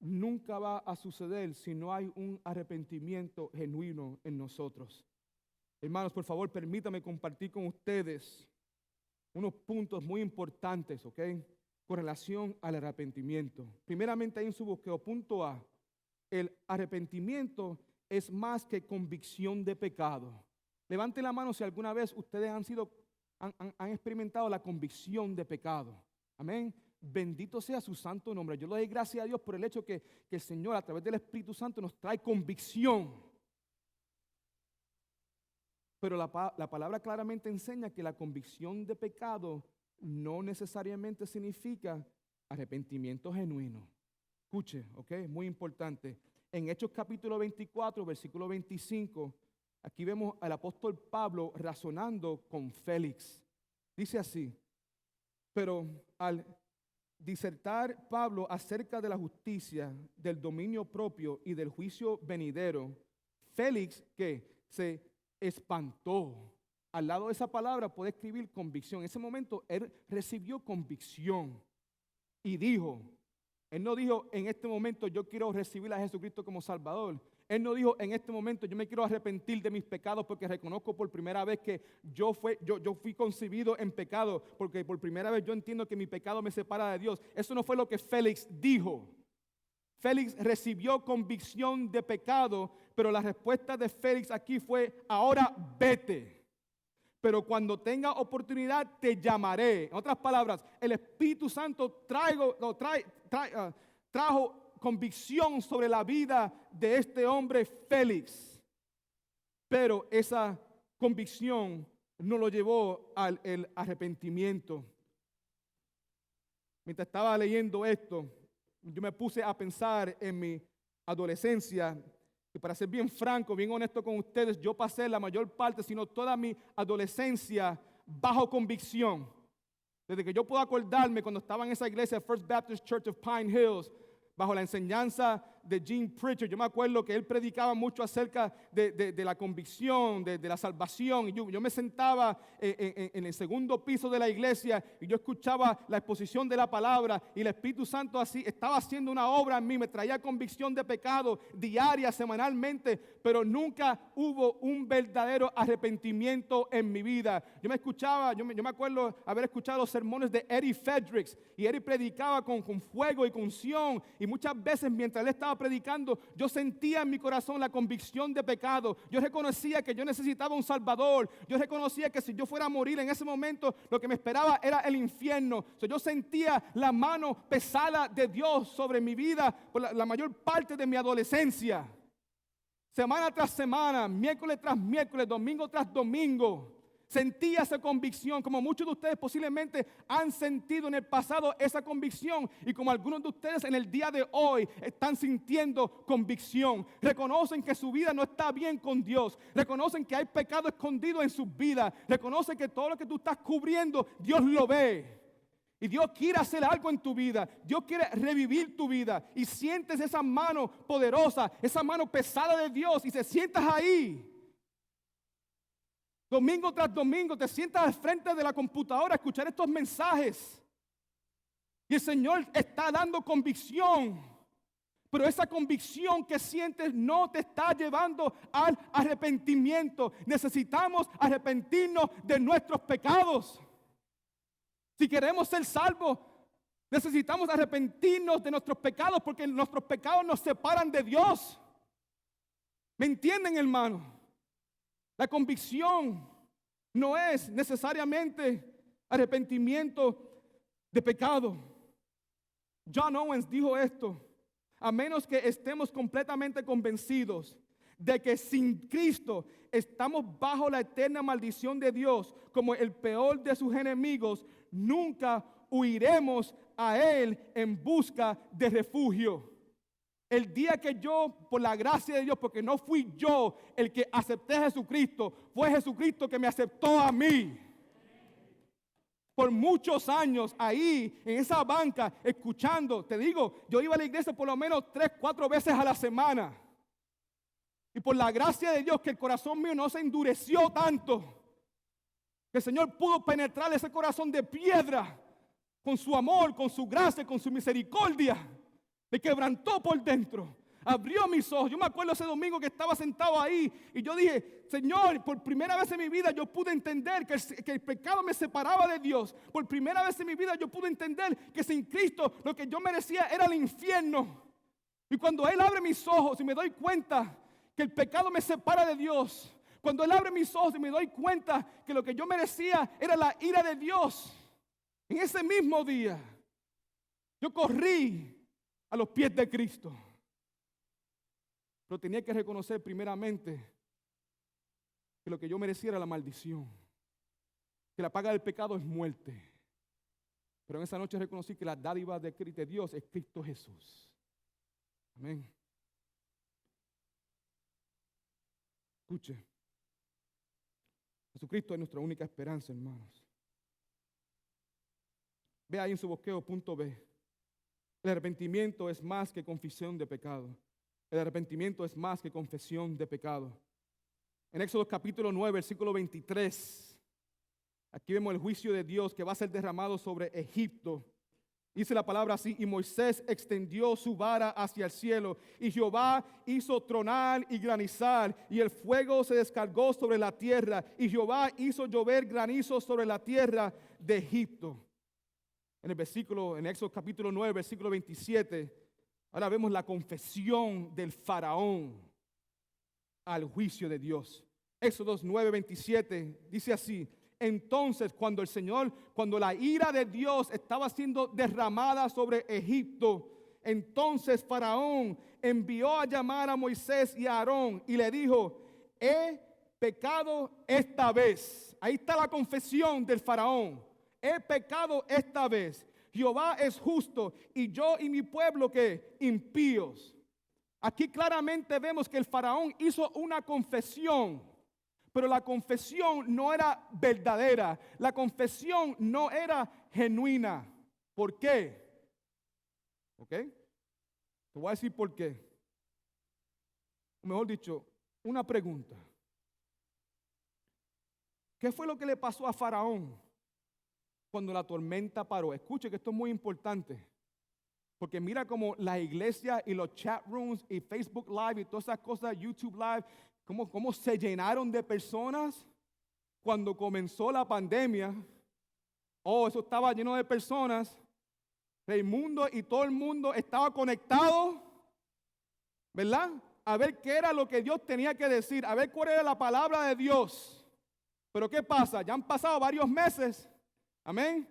nunca va a suceder si no hay un arrepentimiento genuino en nosotros. Hermanos, por favor, permítame compartir con ustedes unos puntos muy importantes, ¿ok?, con relación al arrepentimiento. Primeramente, ahí en su bosquejo, punto A: el arrepentimiento es más que convicción de pecado. Levanten la mano si alguna vez ustedes han experimentado la convicción de pecado. Amén. Bendito sea su santo nombre. Yo le doy gracias a Dios por el hecho que el Señor, a través del Espíritu Santo, nos trae convicción. Pero la palabra claramente enseña que la convicción de pecado no necesariamente significa arrepentimiento genuino. Escuche, ¿ok? Muy importante. En Hechos capítulo 24, versículo 25, aquí vemos al apóstol Pablo razonando con Félix. Dice así: pero al disertar Pablo acerca de la justicia, del dominio propio y del juicio venidero, Félix, que se espantó. Al lado de esa palabra puede escribir convicción. En ese momento él recibió convicción y dijo, él no dijo en este momento yo quiero recibir a Jesucristo como Salvador. Él no dijo en este momento yo me quiero arrepentir de mis pecados porque reconozco por primera vez que yo fui concebido en pecado, porque por primera vez yo entiendo que mi pecado me separa de Dios. Eso no fue lo que Félix dijo. Félix recibió convicción de pecado, pero la respuesta de Félix aquí fue: ahora vete. Pero cuando tenga oportunidad te llamaré. En otras palabras, el Espíritu Santo trajo convicción sobre la vida de este hombre Félix. Pero esa convicción no lo llevó al arrepentimiento. Mientras estaba leyendo esto, yo me puse a pensar en mi adolescencia. Y para ser bien franco, bien honesto con ustedes, yo pasé la mayor parte, sino toda mi adolescencia, bajo convicción. Desde que yo puedo acordarme, cuando estaba en esa iglesia, First Baptist Church of Pine Hills, bajo la enseñanza de Gene Pritchard, yo me acuerdo que él predicaba mucho acerca de la convicción, de la salvación. Y yo me sentaba en el segundo piso de la iglesia y yo escuchaba la exposición de la palabra, y el Espíritu Santo así estaba haciendo una obra en mí, me traía convicción de pecado diaria, semanalmente, pero nunca hubo un verdadero arrepentimiento en mi vida. Yo me acuerdo haber escuchado los sermones de Eddie Fredericks, y Eddie predicaba con fuego y con unción, y muchas veces mientras él estaba predicando, yo sentía en mi corazón la convicción de pecado. Yo reconocía que yo necesitaba un Salvador. Yo reconocía que si yo fuera a morir en ese momento, lo que me esperaba era el infierno. Yo sentía la mano pesada de Dios sobre mi vida por la mayor parte de mi adolescencia. Semana tras semana, miércoles tras miércoles, domingo tras domingo. Sentía esa convicción, como muchos de ustedes posiblemente han sentido en el pasado esa convicción, y como algunos de ustedes en el día de hoy están sintiendo convicción. Reconocen que su vida no está bien con Dios, reconocen que hay pecado escondido en sus vidas, reconocen que todo lo que tú estás cubriendo, Dios lo ve. Y Dios quiere hacer algo en tu vida. Dios quiere revivir tu vida. Y sientes esa mano poderosa, esa mano pesada de Dios, y te sientas ahí. Domingo tras domingo te sientas al frente de la computadora a escuchar estos mensajes. Y el Señor está dando convicción. Pero esa convicción que sientes no te está llevando al arrepentimiento. Necesitamos arrepentirnos de nuestros pecados. Si queremos ser salvos, necesitamos arrepentirnos de nuestros pecados, porque nuestros pecados nos separan de Dios. ¿Me entienden, hermano? La convicción no es necesariamente arrepentimiento de pecado. John Owens dijo esto: a menos que estemos completamente convencidos de que sin Cristo estamos bajo la eterna maldición de Dios como el peor de sus enemigos, nunca huiremos a Él en busca de refugio. El día que yo, por la gracia de Dios, porque no fui yo el que acepté a Jesucristo, fue Jesucristo que me aceptó a mí. Por muchos años ahí en esa banca escuchando, te digo, yo iba a la iglesia por lo menos 3-4 veces a la semana. Y por la gracia de Dios que el corazón mío no se endureció tanto, que el Señor pudo penetrar ese corazón de piedra con su amor, con su gracia, con su misericordia. Me quebrantó por dentro, abrió mis ojos. Yo me acuerdo ese domingo que estaba sentado ahí y yo dije: Señor, por primera vez en mi vida yo pude entender que el pecado me separaba de Dios. Por primera vez en mi vida yo pude entender que sin Cristo lo que yo merecía era el infierno. Y cuando Él abre mis ojos y me doy cuenta que el pecado me separa de Dios, cuando Él abre mis ojos y me doy cuenta que lo que yo merecía era la ira de Dios, en ese mismo día yo corrí a los pies de Cristo. Pero tenía que reconocer primeramente que lo que yo merecía era la maldición, que la paga del pecado es muerte. Pero en esa noche reconocí que la dádiva de Dios es Cristo Jesús. Amén. Escuche. Jesucristo es nuestra única esperanza, hermanos. Ve ahí en su bosqueo, punto B. El arrepentimiento es más que confesión de pecado. El arrepentimiento es más que confesión de pecado. En Éxodo capítulo 9, versículo 23. Aquí vemos el juicio de Dios que va a ser derramado sobre Egipto. Dice la palabra así: y Moisés extendió su vara hacia el cielo, y Jehová hizo tronar y granizar, y el fuego se descargó sobre la tierra, y Jehová hizo llover granizo sobre la tierra de Egipto. En Éxodo capítulo 9, versículo 27, ahora vemos la confesión del faraón al juicio de Dios. Éxodo 9, 27 dice así: entonces cuando la ira de Dios estaba siendo derramada sobre Egipto, entonces Faraón envió a llamar a Moisés y a Aarón y le dijo: he pecado esta vez. Ahí está la confesión del Faraón. He pecado esta vez. Jehová es justo y yo y mi pueblo que impíos. Aquí claramente vemos que el Faraón hizo una confesión. Pero la confesión no era verdadera. La confesión no era genuina. ¿Por qué? ¿Ok? Te voy a decir por qué. O mejor dicho, una pregunta. ¿Qué fue lo que le pasó a Faraón cuando la tormenta paró? Escuche que esto es muy importante. Porque mira cómo la iglesia y los chat rooms y Facebook Live y todas esas cosas, YouTube Live, cómo se llenaron de personas cuando comenzó la pandemia. Oh, eso estaba lleno de personas. Raimundo y todo el mundo estaba conectado, ¿verdad? A ver qué era lo que Dios tenía que decir, a ver cuál era la palabra de Dios. Pero ¿qué pasa? Ya han pasado varios meses. Amén.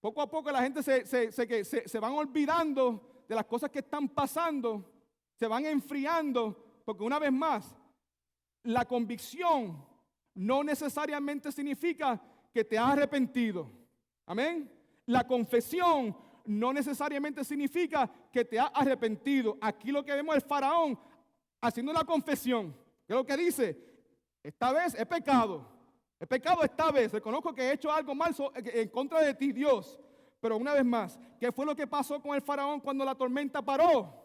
Poco a poco la gente se van olvidando de las cosas que están pasando, se van enfriando, porque una vez más, la convicción no necesariamente significa que te has arrepentido. Amén. La confesión no necesariamente significa que te has arrepentido. Aquí lo que vemos es el faraón haciendo una confesión. ¿Qué es lo que dice? Esta vez he pecado. He pecado esta vez. Reconozco que he hecho algo mal en contra de ti, Dios. Pero una vez más, ¿qué fue lo que pasó con el faraón cuando la tormenta paró?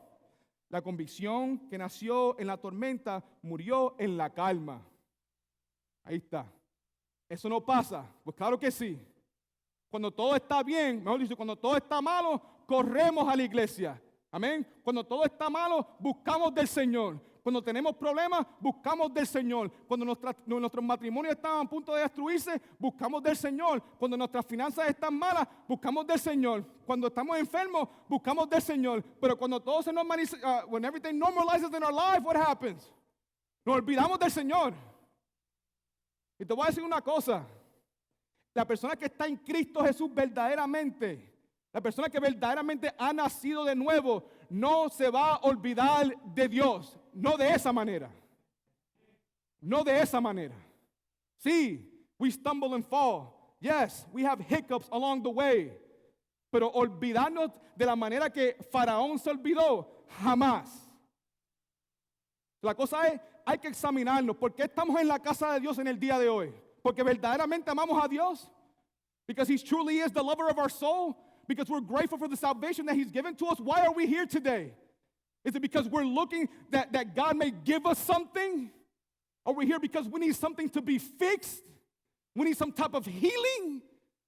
La convicción que nació en la tormenta murió en la calma. Ahí está. ¿Eso no pasa? Pues claro que sí. Cuando todo está bien, mejor dicho, cuando todo está malo, corremos a la iglesia. Amén. Cuando todo está malo, buscamos del Señor. Cuando tenemos problemas, buscamos del Señor. Cuando nuestros matrimonios están a punto de destruirse, buscamos del Señor. Cuando nuestras finanzas están malas, buscamos del Señor. Cuando estamos enfermos, buscamos del Señor. Pero cuando todo se normaliza, when everything normalizes in our life, what happens? Nos olvidamos del Señor. Y te voy a decir una cosa. La persona que está en Cristo Jesús verdaderamente, la persona que verdaderamente ha nacido de nuevo, no se va a olvidar de Dios. No de esa manera. No de esa manera. Sí, we stumble and fall. Yes, we have hiccups along the way. Pero olvidarnos de la manera que Faraón se olvidó, jamás. La cosa es, hay que examinarnos. ¿Por qué estamos en la casa de Dios en el día de hoy? Porque verdaderamente amamos a Dios. Because He truly is the lover of our soul. Because we're grateful for the salvation that He's given to us. Why are we here today? Is it because we're looking that God may give us something? Are we here because we need something to be fixed? We need some type of healing?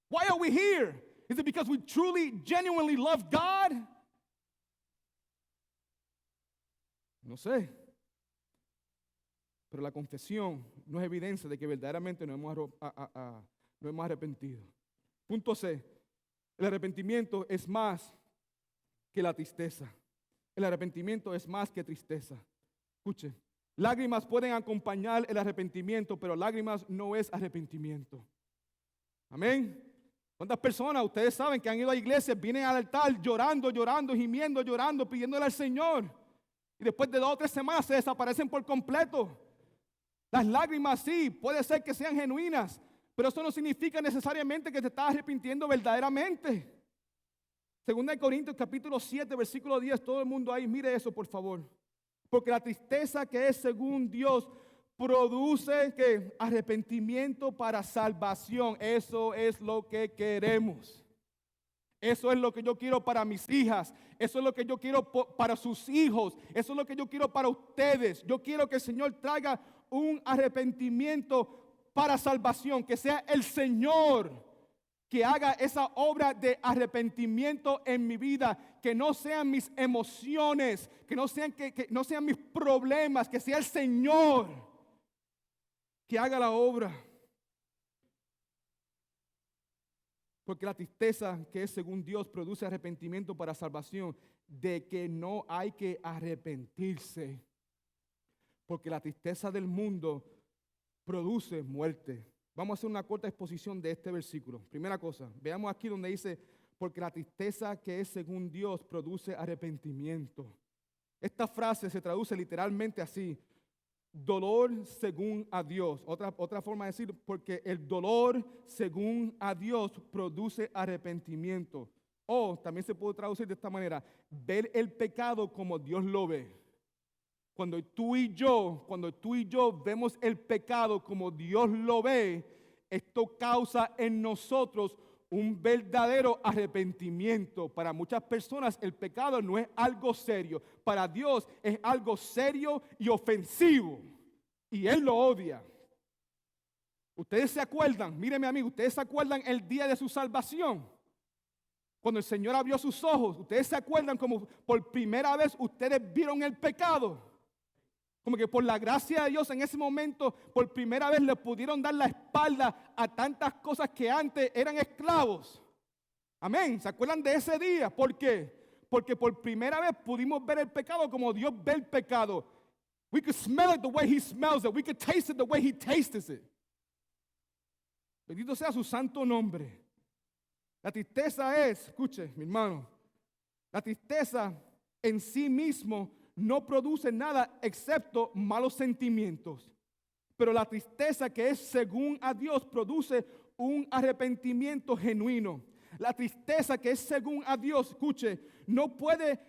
Why are we here? Is it because we truly, genuinely love God? No sé. Pero la confesión no es evidencia de que verdaderamente nos hemos arrepentido. Punto C. El arrepentimiento es más que la tristeza. El arrepentimiento es más que tristeza. Escuche, lágrimas pueden acompañar el arrepentimiento, pero lágrimas no es arrepentimiento. Amén. ¿Cuántas personas ustedes saben que han ido a iglesias, vienen al altar llorando, gimiendo, llorando, pidiéndole al Señor? Y después de 2 o 3 semanas se desaparecen por completo. Las lágrimas sí, puede ser que sean genuinas, pero eso no significa necesariamente que te estás arrepintiendo verdaderamente. Segunda de Corintios capítulo 7, versículo 10, todo el mundo ahí, mire eso por favor. Porque la tristeza que es según Dios produce ¿qué? Arrepentimiento para salvación. Eso es lo que queremos. Eso es lo que yo quiero para mis hijas. Eso es lo que yo quiero para sus hijos. Eso es lo que yo quiero para ustedes. Yo quiero que el Señor traiga un arrepentimiento para salvación. Que sea el Señor que haga esa obra de arrepentimiento en mi vida, que no sean mis emociones, que no sean mis problemas, que sea el Señor que haga la obra. Porque la tristeza que es según Dios produce arrepentimiento para salvación, de que no hay que arrepentirse. Porque la tristeza del mundo produce muerte. Vamos a hacer una corta exposición de este versículo. Primera cosa, veamos aquí donde dice, porque la tristeza que es según Dios produce arrepentimiento. Esta frase se traduce literalmente así, dolor según a Dios. Otra forma de decir, porque el dolor según a Dios produce arrepentimiento. O también se puede traducir de esta manera, ver el pecado como Dios lo ve. Cuando tú y yo vemos el pecado como Dios lo ve, esto causa en nosotros un verdadero arrepentimiento. Para muchas personas el pecado no es algo serio. Para Dios es algo serio y ofensivo. Y Él lo odia. Ustedes se acuerdan, mire mi amigo, ustedes se acuerdan el día de su salvación. Cuando el Señor abrió sus ojos, ustedes se acuerdan como por primera vez ustedes vieron el pecado. Como que por la gracia de Dios en ese momento, por primera vez le pudieron dar la espalda a tantas cosas que antes eran esclavos. Amén. ¿Se acuerdan de ese día? ¿Por qué? Porque por primera vez pudimos ver el pecado como Dios ve el pecado. We could smell it the way He smells it. We could taste it the way He tastes it. Bendito sea su santo nombre. La tristeza es, escuche, mi hermano, la tristeza en sí mismo no produce nada excepto malos sentimientos. Pero la tristeza que es según a Dios produce un arrepentimiento genuino. La tristeza que es según a Dios, escuche, no puede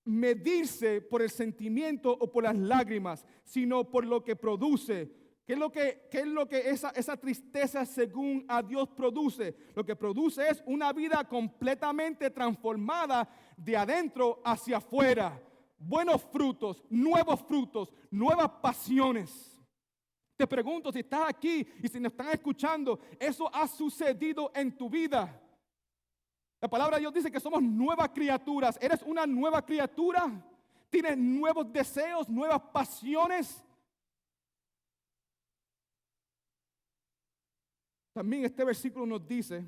medirse por el sentimiento o por las lágrimas, sino por lo que produce. ¿Qué es lo que esa tristeza según a Dios produce? Lo que produce es una vida completamente transformada de adentro hacia afuera. Buenos frutos, nuevas pasiones. Te pregunto si estás aquí y si me están escuchando, ¿eso ha sucedido en tu vida? La palabra de Dios dice que somos nuevas criaturas. ¿Eres una nueva criatura? ¿Tienes nuevos deseos, nuevas pasiones? También este versículo nos dice,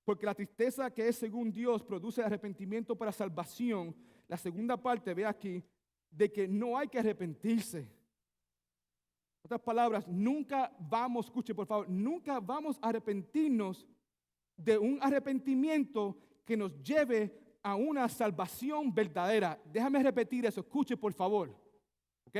porque la tristeza que es según Dios produce arrepentimiento para salvación. La segunda parte, ve aquí, de que no hay que arrepentirse. En otras palabras, escuche por favor, nunca vamos a arrepentirnos de un arrepentimiento que nos lleve a una salvación verdadera. Déjame repetir eso, escuche por favor. ¿Ok?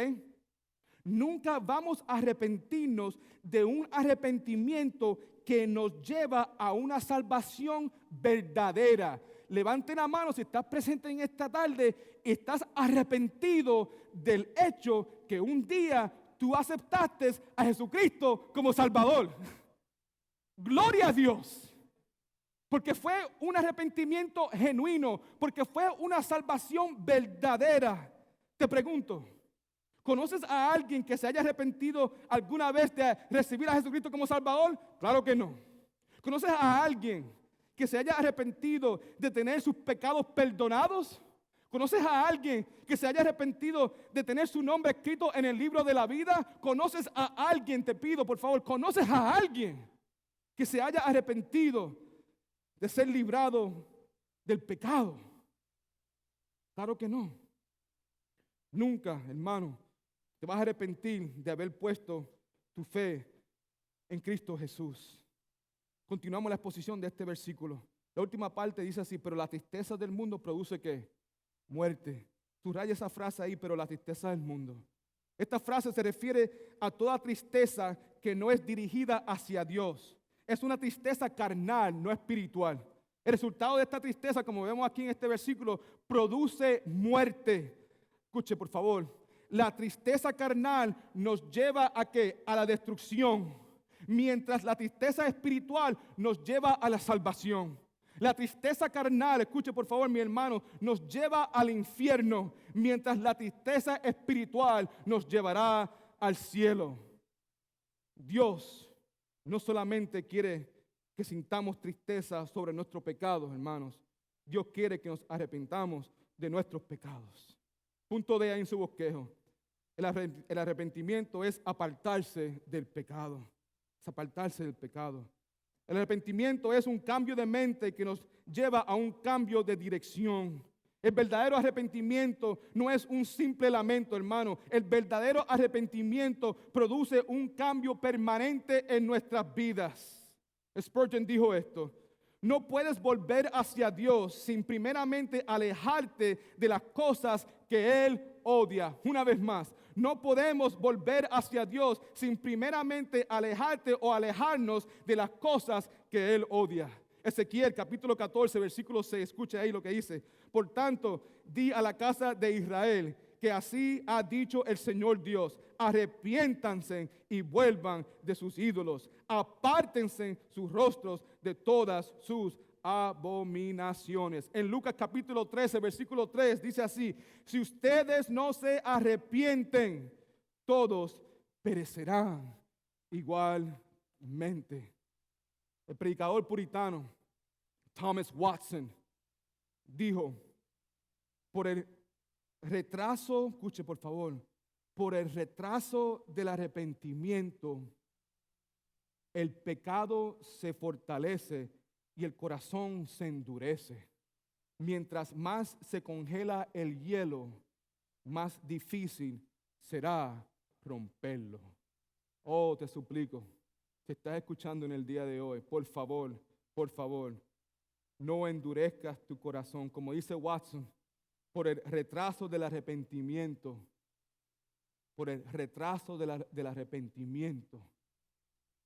Nunca vamos a arrepentirnos de un arrepentimiento que nos lleva a una salvación verdadera. Levante la mano si estás presente en esta tarde y estás arrepentido del hecho que un día tú aceptaste a Jesucristo como Salvador. Gloria a Dios. Porque fue un arrepentimiento genuino, porque fue una salvación verdadera. Te pregunto, ¿conoces a alguien que se haya arrepentido alguna vez de recibir a Jesucristo como Salvador? Claro que no. ¿Conoces a alguien que se haya arrepentido de tener sus pecados perdonados? ¿Conoces a alguien que se haya arrepentido de tener su nombre escrito en el libro de la vida? ¿Conoces a alguien, te pido por favor, conoces a alguien que se haya arrepentido de ser librado del pecado? Claro que no. Nunca, hermano, te vas a arrepentir de haber puesto tu fe en Cristo Jesús. Continuamos la exposición de este versículo. La última parte dice así, pero la tristeza del mundo produce ¿qué? Muerte. Subraya esa frase ahí, pero la tristeza del mundo. Esta frase se refiere a toda tristeza que no es dirigida hacia Dios. Es una tristeza carnal, no espiritual. El resultado de esta tristeza, como vemos aquí en este versículo, produce muerte. Escuche, por favor. La tristeza carnal nos lleva ¿a qué? A la destrucción. Mientras la tristeza espiritual nos lleva a la salvación. La tristeza carnal, escuche por favor mi hermano, nos lleva al infierno, mientras la tristeza espiritual nos llevará al cielo. Dios no solamente quiere que sintamos tristeza sobre nuestros pecados, hermanos. Dios quiere que nos arrepentamos de nuestros pecados. Punto D ahí en su bosquejo. El arrepentimiento es apartarse del pecado. Es apartarse del pecado. El arrepentimiento es un cambio de mente que nos lleva a un cambio de dirección. El verdadero arrepentimiento no es un simple lamento, hermano. El verdadero arrepentimiento produce un cambio permanente en nuestras vidas. Spurgeon dijo esto: no puedes volver hacia Dios sin primeramente alejarte de las cosas que Él odia. Una vez más, no podemos volver hacia Dios sin primeramente alejarte o alejarnos de las cosas que Él odia. Ezequiel capítulo 14, versículo 6, escucha ahí lo que dice. Por tanto, di a la casa de Israel que así ha dicho el Señor Dios: arrepiéntanse y vuelvan de sus ídolos, apártense sus rostros de todas sus abominaciones. En Lucas capítulo 13, versículo 3 dice así: si ustedes no se arrepienten, todos perecerán igualmente. El predicador puritano Thomas Watson dijo: por el retraso, escuche por favor, por el retraso del arrepentimiento, el pecado se fortalece y el corazón se endurece. Mientras más se congela el hielo, más difícil será romperlo. Oh, te suplico, si estás escuchando en el día de hoy, por favor, no endurezcas tu corazón. Como dice Watson, por el retraso del arrepentimiento, del arrepentimiento.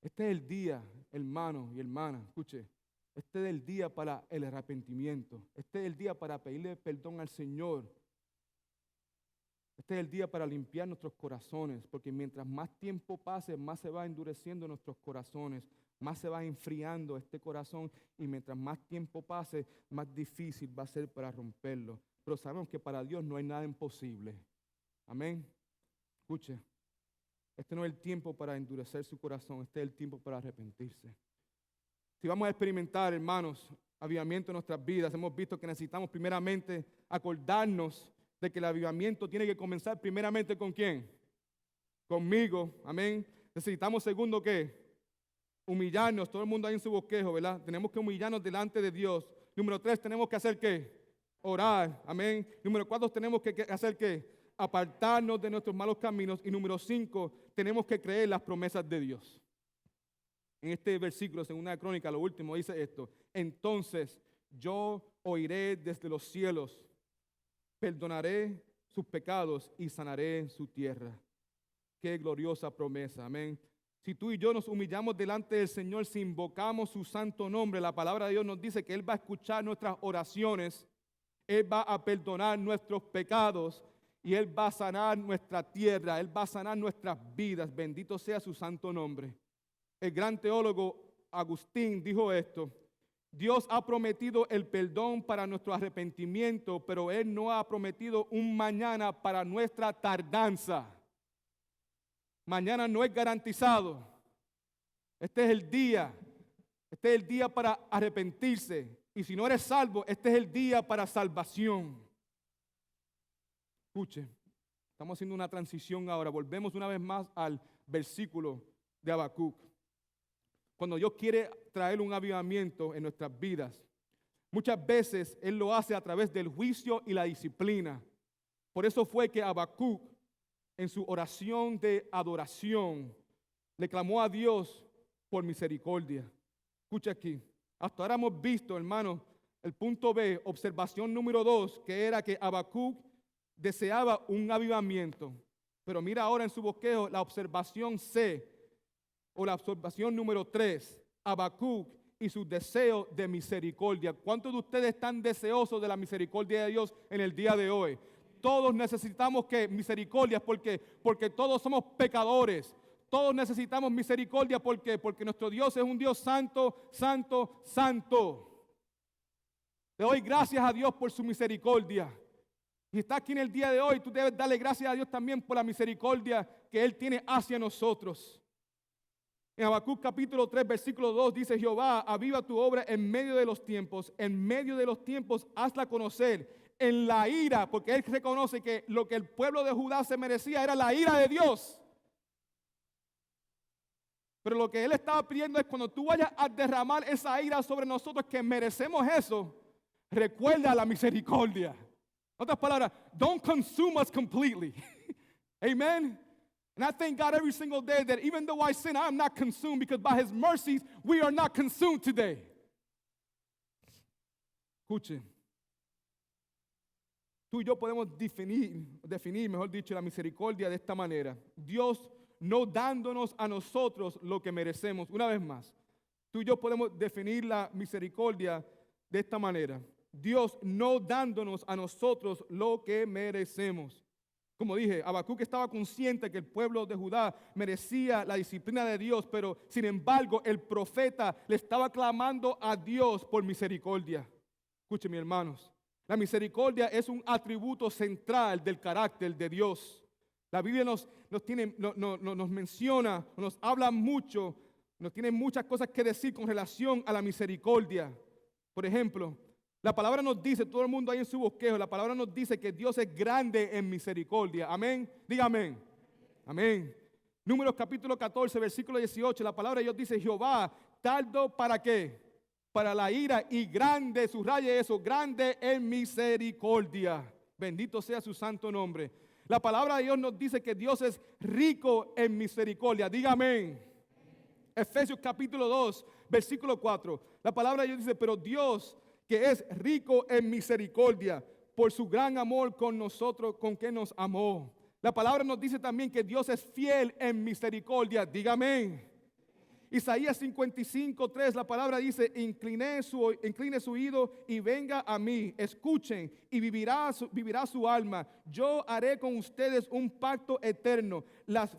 Este es el día, hermano y hermana, escuche, este es el día para el arrepentimiento. Este es el día para pedirle perdón al Señor. Este es el día para limpiar nuestros corazones, porque mientras más tiempo pase, más se va endureciendo nuestros corazones, más se va enfriando este corazón, y mientras más tiempo pase, más difícil va a ser para romperlo. Pero sabemos que para Dios no hay nada imposible. Amén. Escuche, este no es el tiempo para endurecer su corazón, este es el tiempo para arrepentirse. Si vamos a experimentar, hermanos, avivamiento en nuestras vidas, hemos visto que necesitamos primeramente acordarnos de que el avivamiento tiene que comenzar primeramente ¿con quién? Conmigo, amén. Necesitamos segundo, ¿qué? Humillarnos, todo el mundo ahí en su bosquejo, ¿verdad? Tenemos que humillarnos delante de Dios. Número 3, tenemos que hacer ¿qué? Orar, amén. Número 4, tenemos que hacer ¿qué? Apartarnos de nuestros malos caminos. Y número 5, tenemos que creer las promesas de Dios. En este versículo, segunda de Crónicas, lo último, dice esto: entonces yo oiré desde los cielos, perdonaré sus pecados y sanaré su tierra. Qué gloriosa promesa, amén. Si tú y yo nos humillamos delante del Señor, si invocamos su santo nombre, la palabra de Dios nos dice que Él va a escuchar nuestras oraciones, Él va a perdonar nuestros pecados y Él va a sanar nuestra tierra, Él va a sanar nuestras vidas. Bendito sea su santo nombre. El gran teólogo Agustín dijo esto: Dios ha prometido el perdón para nuestro arrepentimiento, pero Él no ha prometido un mañana para nuestra tardanza. Mañana no es garantizado. Este es el día para arrepentirse. Y si no eres salvo, este es el día para salvación. Escuche, estamos haciendo una transición ahora. Volvemos una vez más al versículo de Habacuc. Cuando Dios quiere traer un avivamiento en nuestras vidas, muchas veces Él lo hace a través del juicio y la disciplina. Por eso fue que Habacuc, en su oración de adoración, le clamó a Dios por misericordia. Escucha aquí. Hasta ahora hemos visto, hermano, el punto B, observación número 2, que era que Habacuc deseaba un avivamiento. Pero mira ahora en su bosquejo la observación C, o la observación número 3, Habacuc y su deseo de misericordia. ¿Cuántos de ustedes están deseosos de la misericordia de Dios en el día de hoy? Todos necesitamos misericordia porque todos somos pecadores. Todos necesitamos misericordia porque nuestro Dios es un Dios santo, santo, santo. Le doy gracias a Dios por su misericordia. Y está aquí en el día de hoy, tú debes darle gracias a Dios también por la misericordia que Él tiene hacia nosotros. En Habacuc capítulo 3, versículo 2 dice: Jehová, aviva tu obra en medio de los tiempos hazla conocer. En la ira, porque Él reconoce que lo que el pueblo de Judá se merecía era la ira de Dios. Pero lo que Él estaba pidiendo es cuando tú vayas a derramar esa ira sobre nosotros que merecemos eso, recuerda la misericordia. En otras palabras, don't consume us completely. Amen. And I thank God every single day that even though I sin, I am not consumed because by His mercies we are not consumed today. Escuchen. Tú y yo podemos definir, mejor dicho, la misericordia de esta manera. Dios no dándonos a nosotros lo que merecemos. Una vez más, tú y yo podemos definir la misericordia de esta manera. Dios no dándonos a nosotros lo que merecemos. Como dije, Habacuc estaba consciente que el pueblo de Judá merecía la disciplina de Dios, pero sin embargo el profeta le estaba clamando a Dios por misericordia. Escuchen, mis hermanos, la misericordia es un atributo central del carácter de Dios. La Biblia nos menciona, nos habla mucho, nos tiene muchas cosas que decir con relación a la misericordia. Por ejemplo, la palabra nos dice, todo el mundo ahí en su bosquejo, la palabra nos dice que Dios es grande en misericordia. Amén. Diga amén. Amén. Números capítulo 14, versículo 18, la palabra de Dios dice: Jehová, tardo para qué? Para la ira, y grande, subraye eso, grande en misericordia. Bendito sea su santo nombre. La palabra de Dios nos dice que Dios es rico en misericordia. Diga amén. Efesios capítulo 2, versículo 4. La palabra de Dios dice: pero Dios, que es rico en misericordia, por su gran amor con nosotros, con que nos amó. La palabra nos dice también que Dios es fiel en misericordia. Diga amén. Isaías 55, 3, la palabra dice: incline su oído y venga a mí, escuchen y vivirá su alma. Yo haré con ustedes un pacto eterno, las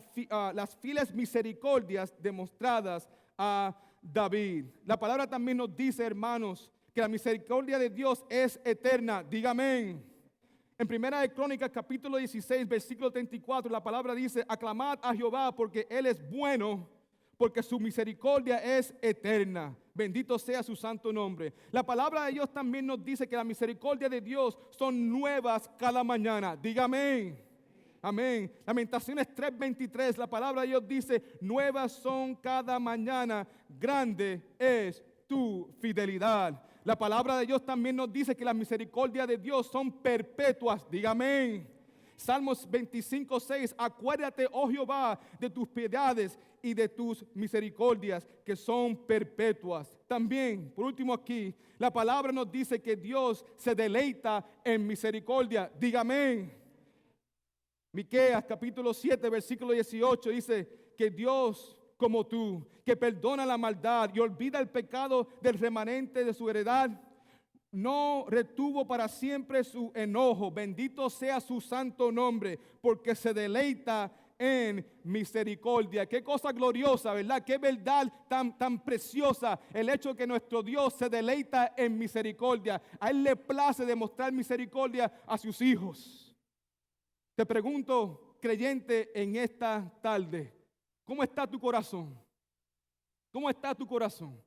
fieles misericordias demostradas a David. La palabra también nos dice, hermanos, que la misericordia de Dios es eterna. Diga amén. En Primera de Crónicas capítulo 16, versículo 34, la palabra dice: aclamad a Jehová porque Él es bueno, porque su misericordia es eterna. Bendito sea su santo nombre. La palabra de Dios también nos dice que la misericordia de Dios son nuevas cada mañana. Diga amén. Amén. Lamentaciones 3:23, la palabra de Dios dice: nuevas son cada mañana, grande es tu fidelidad. La palabra de Dios también nos dice que las misericordias de Dios son perpetuas. Diga amén. Salmos 25:6, acuérdate, oh Jehová, de tus piedades y de tus misericordias que son perpetuas. También, por último aquí, la palabra nos dice que Dios se deleita en misericordia. Diga amén. Miqueas capítulo 7, versículo 18 dice que Dios, como tú, que perdona la maldad y olvida el pecado del remanente de su heredad, no retuvo para siempre su enojo. Bendito sea su santo nombre, porque se deleita en misericordia. Qué cosa gloriosa, ¿verdad? Qué verdad tan preciosa el hecho de que nuestro Dios se deleita en misericordia. A Él le place demostrar misericordia a sus hijos. Te pregunto, creyente, en esta tarde, ¿cómo está tu corazón? ¿Cómo está tu corazón?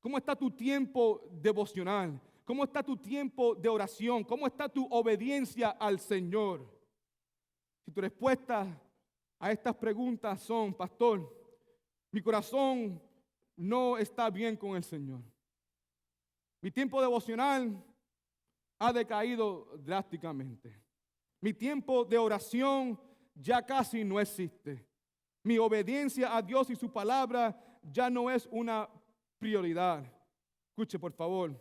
¿Cómo está tu tiempo devocional? ¿Cómo está tu tiempo de oración? ¿Cómo está tu obediencia al Señor? Si tu respuesta a estas preguntas son: pastor, mi corazón no está bien con el Señor. Mi tiempo devocional ha decaído drásticamente. Mi tiempo de oración ya casi no existe. Mi obediencia a Dios y su palabra ya no es una prioridad. Escuche, por favor.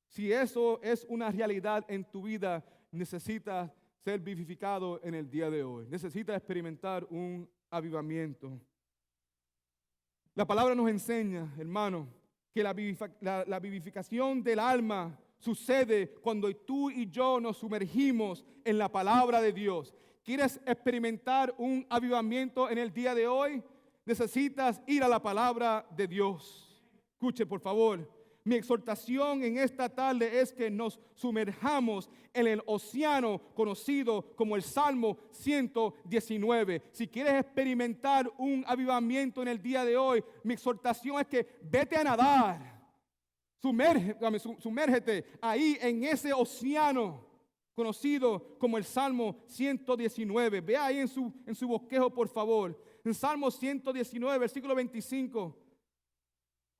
Si eso es una realidad en tu vida, necesitas ser vivificado en el día de hoy. Necesita experimentar un avivamiento. La palabra nos enseña, hermano, que la vivificación del alma sucede cuando tú y yo nos sumergimos en la palabra de Dios. ¿Quieres experimentar un avivamiento en el día de hoy? Necesitas ir a la palabra de Dios. Escuche, por favor. Mi exhortación en esta tarde es que nos sumerjamos en el océano conocido como el Salmo 119. Si quieres experimentar un avivamiento en el día de hoy, mi exhortación es que vete a nadar. Sumérgete ahí en ese océano conocido como el Salmo 119. Ve ahí en su bosquejo, por favor. En Salmo 119, versículo 25.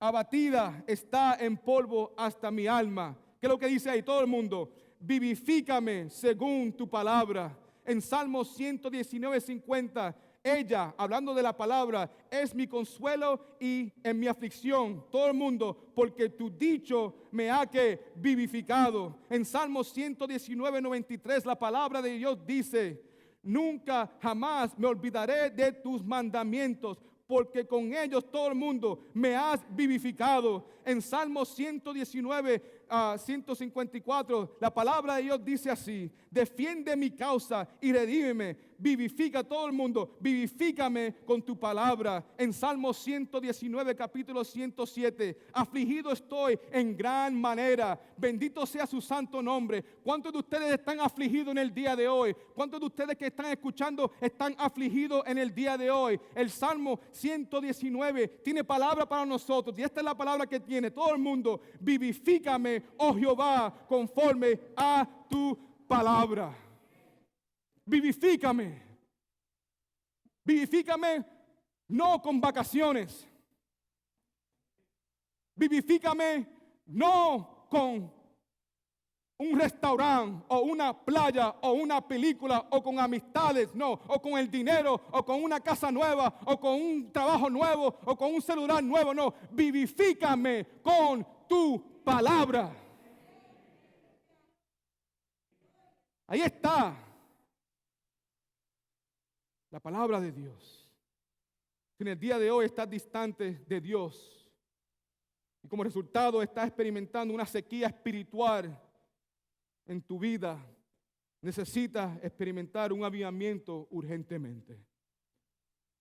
Abatida está en polvo hasta mi alma. ¿Qué es lo que dice ahí todo el mundo? Vivifícame según tu palabra. En Salmo 119, 50. Ella, hablando de la palabra, es mi consuelo y en mi aflicción. Todo el mundo, porque tu dicho me ha que vivificado. En Salmo 119, 93, la palabra de Dios dice: nunca jamás me olvidaré de tus mandamientos, porque con ellos todo el mundo me has vivificado. En Salmo 119, 154, la palabra de Dios dice así: defiende mi causa y redímeme. Vivifica todo el mundo, vivifícame con tu palabra. En Salmo 119, capítulo 107, afligido estoy en gran manera, bendito sea su santo nombre. ¿Cuántos de ustedes están afligidos en el día de hoy? ¿Cuántos de ustedes que están escuchando están afligidos en el día de hoy? El Salmo 119 tiene palabra para nosotros, y esta es la palabra que tiene todo el mundo: vivifícame, oh Jehová, conforme a tu palabra. Vivifícame. Vivifícame no con vacaciones. Vivifícame no con un restaurante o una playa o una película o con amistades, no, o con el dinero o con una casa nueva o con un trabajo nuevo o con un celular nuevo, no. Vivifícame con tu palabra. Ahí está la palabra de Dios. Si en el día de hoy estás distante de Dios y como resultado estás experimentando una sequía espiritual en tu vida, necesitas experimentar un avivamiento urgentemente.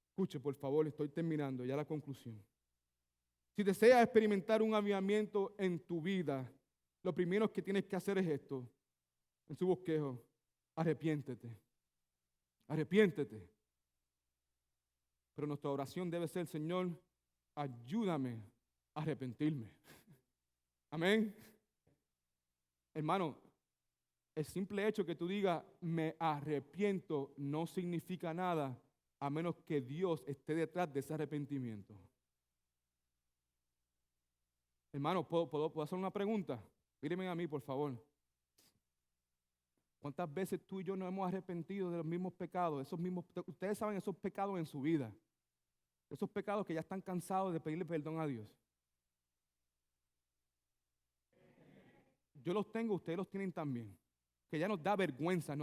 Escuche, por favor, estoy terminando ya la conclusión. Si deseas experimentar un avivamiento en tu vida, lo primero que tienes que hacer es esto. En su bosquejo: arrepiéntete. Arrepiéntete. Pero nuestra oración debe ser: Señor, ayúdame a arrepentirme. Amén. Hermano, el simple hecho que tú digas me arrepiento no significa nada a menos que Dios esté detrás de ese arrepentimiento. Hermano, ¿puedo hacer una pregunta? Mírenme a mí, por favor. ¿Cuántas veces tú y yo nos hemos arrepentido de los mismos pecados? Ustedes saben esos pecados en su vida. Esos pecados que ya están cansados de pedirle perdón a Dios. Yo los tengo, ustedes los tienen también. Que ya nos da vergüenza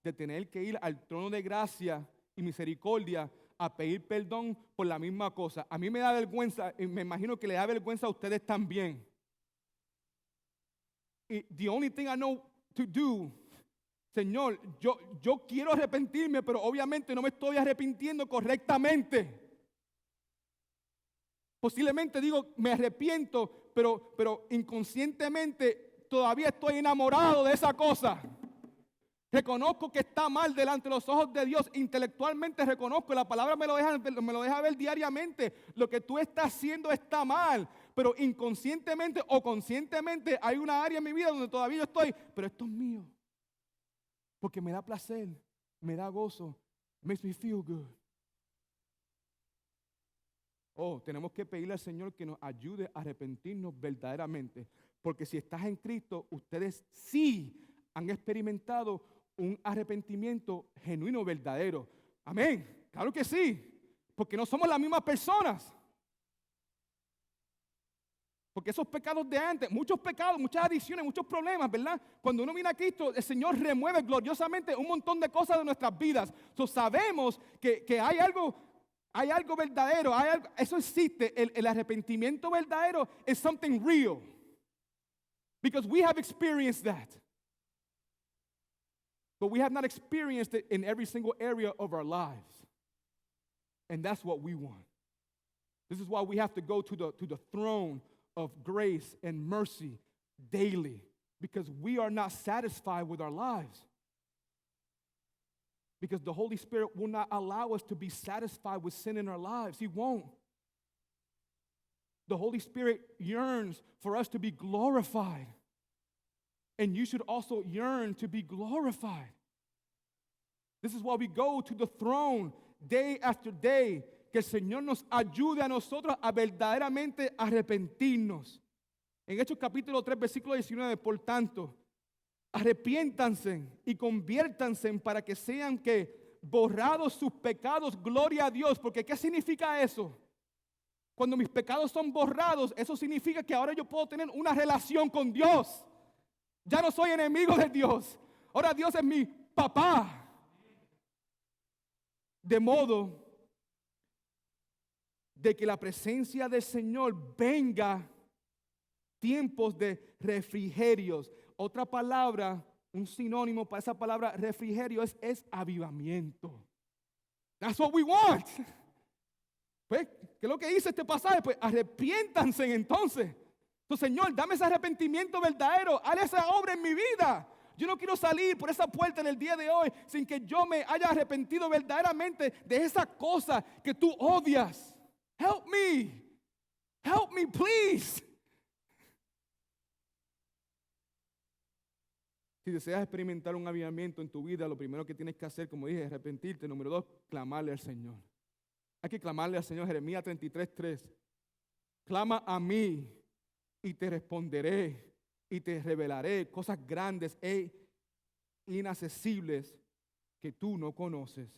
de tener que ir al trono de gracia y misericordia a pedir perdón por la misma cosa. A mí me da vergüenza y me imagino que le da vergüenza a ustedes también. Y the only thing I know to do, Señor, yo quiero arrepentirme, pero obviamente no me estoy arrepintiendo correctamente. Posiblemente digo, me arrepiento, pero inconscientemente todavía estoy enamorado de esa cosa. Reconozco que está mal delante de los ojos de Dios. Intelectualmente reconozco, la palabra me lo deja ver diariamente. Lo que tú estás haciendo está mal. Pero inconscientemente o conscientemente hay una área en mi vida donde todavía yo estoy, pero esto es mío. Porque me da placer, me da gozo, makes me feel good. Tenemos que pedirle al Señor que nos ayude a arrepentirnos verdaderamente. Porque si estás en Cristo, ustedes sí han experimentado un arrepentimiento genuino, verdadero. Amén. Claro que sí. Porque no somos las mismas personas. Porque esos pecados de antes, muchos pecados, muchas adicciones, muchos problemas, ¿verdad? Cuando uno viene a Cristo, el Señor remueve gloriosamente un montón de cosas de nuestras vidas. Entonces sabemos que hay algo verdadero, eso existe. El arrepentimiento verdadero es something real. Because we have experienced that. But we have not experienced it in every single area of our lives. And that's what we want. This is why we have to go to the throne of grace and mercy daily, because we are not satisfied with our lives. Because the Holy Spirit will not allow us to be satisfied with sin in our lives. He won't. The Holy Spirit yearns for us to be glorified. And you should also yearn to be glorified. This is why we go to the throne day after day. Que el Señor nos ayude a nosotros a verdaderamente arrepentirnos. En Hechos capítulo 3, versículo 19, por tanto, arrepiéntanse y conviértanse para que sean que borrados sus pecados, gloria a Dios. Porque ¿qué significa eso? Cuando mis pecados son borrados, eso significa que ahora yo puedo tener una relación con Dios. Ya no soy enemigo de Dios. Ahora Dios es mi papá. De modo de que la presencia del Señor venga tiempos de refrigerios. Otra palabra, un sinónimo para esa palabra refrigerio es avivamiento. That's what we want. Pues, ¿qué es lo que dice este pasaje? Pues arrepiéntanse entonces. Entonces, Señor, dame ese arrepentimiento verdadero. Haz esa obra en mi vida. Yo no quiero salir por esa puerta en el día de hoy sin que yo me haya arrepentido verdaderamente de esa cosa que tú odias. Help me, please. Si deseas experimentar un avivamiento en tu vida, lo primero que tienes que hacer, como dije, es arrepentirte. Número 2, clamarle al Señor. Hay que clamarle al Señor. Jeremías 33:3. Clama a mí y te responderé y te revelaré cosas grandes e inaccesibles que tú no conoces.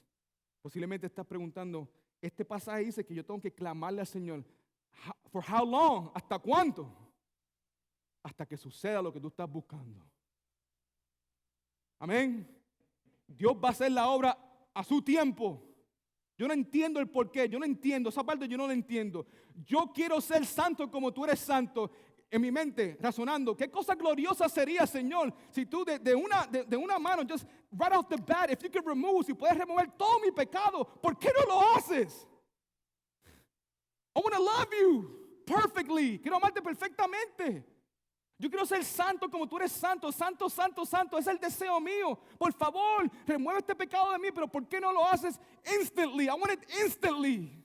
Posiblemente estás preguntando, este pasaje dice que yo tengo que clamarle al Señor. ¿For how long? ¿Hasta cuánto? Hasta que suceda lo que tú estás buscando. Amén. Dios va a hacer la obra a su tiempo. Yo no entiendo el porqué, yo no entiendo, esa parte yo no la entiendo. Yo quiero ser santo como tú eres santo. En mi mente, razonando, qué cosa gloriosa sería, Señor, si tú de una mano, just right off the bat, if you could remove, si puedes remover todo mi pecado, ¿por qué no lo haces? I want to love you perfectly. Quiero amarte perfectamente. Yo quiero ser santo como tú eres santo, santo, santo, santo. Es el deseo mío. Por favor, remueve este pecado de mí, pero ¿por qué no lo haces instantly? I want it instantly.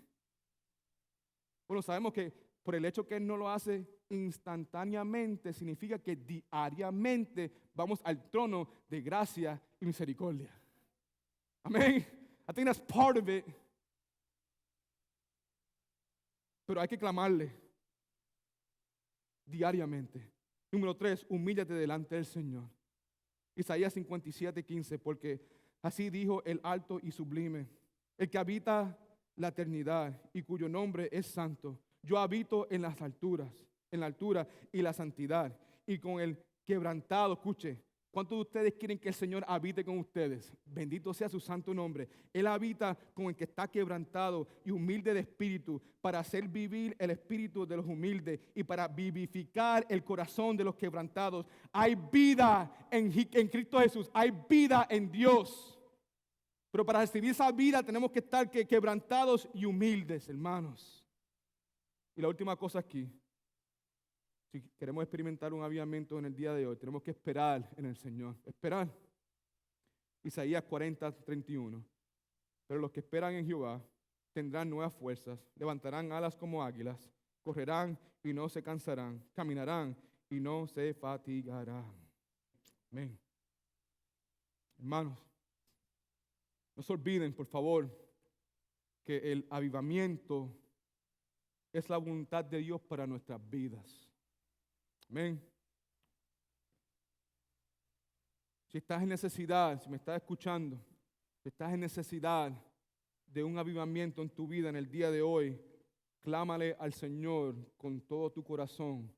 Bueno, sabemos que por el hecho que Él no lo hace instantáneamente, significa que diariamente vamos al trono de gracia y misericordia. Amén. I think that's part of it. Pero hay que clamarle diariamente. Número 3, humíllate delante del Señor. Isaías 57:15, porque así dijo el alto y sublime, el que habita la eternidad y cuyo nombre es santo. Yo habito en las alturas, en la altura y la santidad, y con el quebrantado, escuche, ¿cuántos de ustedes quieren que el Señor habite con ustedes? Bendito sea su santo nombre. Él habita con el que está quebrantado y humilde de espíritu, para hacer vivir el espíritu de los humildes y para vivificar el corazón de los quebrantados. Hay vida en Cristo Jesús, hay vida en Dios. Pero para recibir esa vida tenemos que estar quebrantados y humildes, hermanos. Y la última cosa aquí, si queremos experimentar un avivamiento en el día de hoy, tenemos que esperar en el Señor. Esperar. Isaías 40:31. Pero los que esperan en Jehová tendrán nuevas fuerzas, levantarán alas como águilas, correrán y no se cansarán, caminarán y no se fatigarán. Amén. Hermanos, no se olviden, por favor, que el avivamiento es la voluntad de Dios para nuestras vidas. Amén. Si estás en necesidad, si me estás escuchando, si estás en necesidad de un avivamiento en tu vida en el día de hoy, Clámale al Señor con todo tu corazón.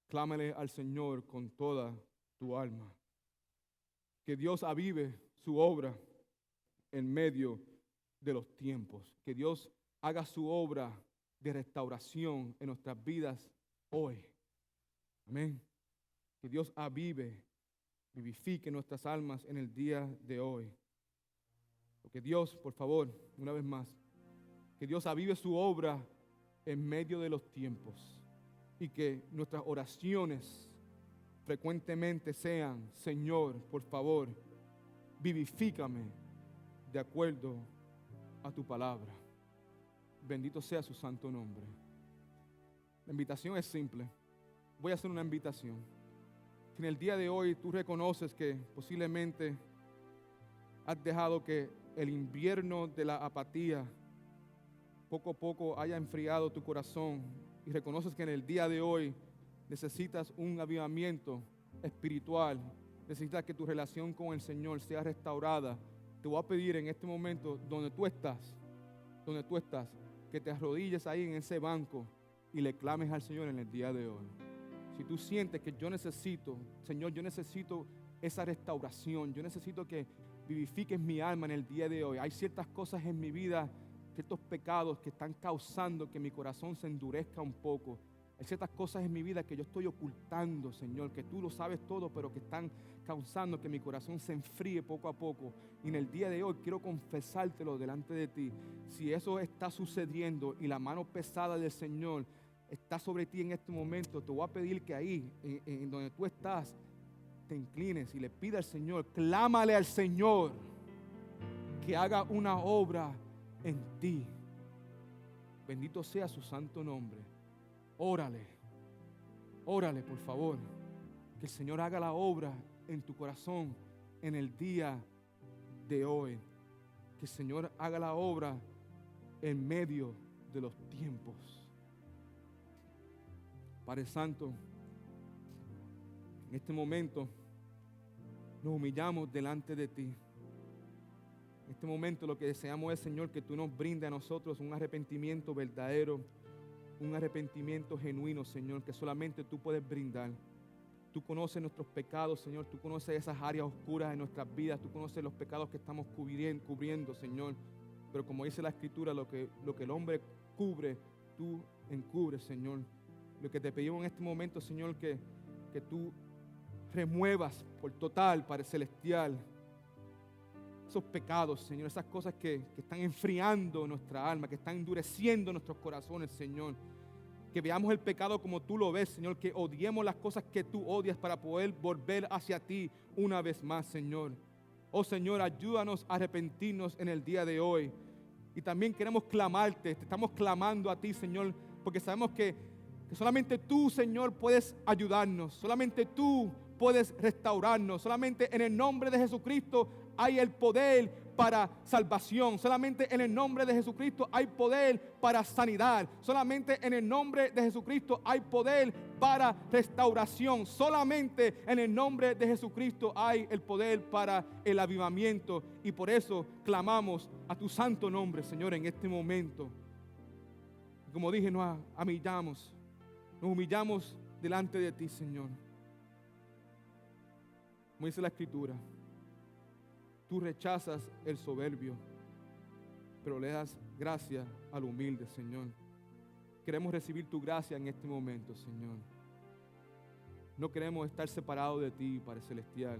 Clámale al Señor con toda tu alma. Que Dios avive su obra en medio de los tiempos. Que Dios haga su obra de restauración en nuestras vidas hoy. Amén. Que Dios avive, vivifique nuestras almas en el día de hoy. Porque Dios, por favor, una vez más, que Dios avive su obra en medio de los tiempos. Y que nuestras oraciones frecuentemente sean: Señor, por favor, vivifícame de acuerdo a tu palabra. Bendito sea su santo nombre. La invitación es simple. Voy a hacer una invitación. Si en el día de hoy tú reconoces que posiblemente has dejado que el invierno de la apatía poco a poco haya enfriado tu corazón y reconoces que en el día de hoy necesitas un avivamiento espiritual, necesitas que tu relación con el Señor sea restaurada, te voy a pedir en este momento, donde tú estás, que te arrodilles ahí en ese banco y le clames al Señor en el día de hoy. Si tú sientes que yo necesito, Señor, yo necesito esa restauración, yo necesito que vivifiques mi alma en el día de hoy. Hay ciertas cosas en mi vida, ciertos pecados que están causando que mi corazón se endurezca un poco. Hay ciertas cosas en mi vida que yo estoy ocultando, Señor, que tú lo sabes todo, pero que están causando que mi corazón se enfríe poco a poco. Y en el día de hoy quiero confesártelo delante de ti. Si eso está sucediendo y la mano pesada del Señor está sobre ti en este momento, te voy a pedir que ahí, en donde tú estás, te inclines y le pida al Señor, clámale al Señor que haga una obra en ti. Bendito sea su santo nombre. Órale por favor, que el Señor haga la obra en tu corazón en el día de hoy. Que el Señor haga la obra en medio de los tiempos. Padre Santo, en este momento nos humillamos delante de ti. En este momento lo que deseamos es, Señor, que tú nos brindes a nosotros un arrepentimiento verdadero, un arrepentimiento genuino, Señor, que solamente tú puedes brindar. Tú conoces nuestros pecados, Señor. Tú conoces esas áreas oscuras en nuestras vidas. Tú conoces los pecados que estamos cubriendo, Señor. Pero como dice la Escritura, lo que el hombre cubre, tú encubres, Señor. Lo que te pedimos en este momento, Señor, que tú remuevas por total, Padre Celestial, esos pecados, Señor, esas cosas que están enfriando nuestra alma, que están endureciendo nuestros corazones, Señor. Que veamos el pecado como tú lo ves, Señor, que odiemos las cosas que tú odias para poder volver hacia ti una vez más, Señor. Oh, Señor, ayúdanos a arrepentirnos en el día de hoy. Y también queremos clamarte, te estamos clamando a ti, Señor, porque sabemos que solamente tú, Señor, puedes ayudarnos, solamente tú puedes restaurarnos, solamente en el nombre de Jesucristo hay el poder para salvación. Solamente en el nombre de Jesucristo hay poder para sanidad. Solamente en el nombre de Jesucristo hay poder para restauración. Solamente en el nombre de Jesucristo hay el poder para el avivamiento. Y por eso clamamos a tu santo nombre, Señor, en este momento. Como dije, nos humillamos delante de ti, Señor. Como dice la Escritura, tú rechazas el soberbio, pero le das gracia al humilde, Señor. Queremos recibir tu gracia en este momento, Señor. No queremos estar separados de ti, Padre Celestial.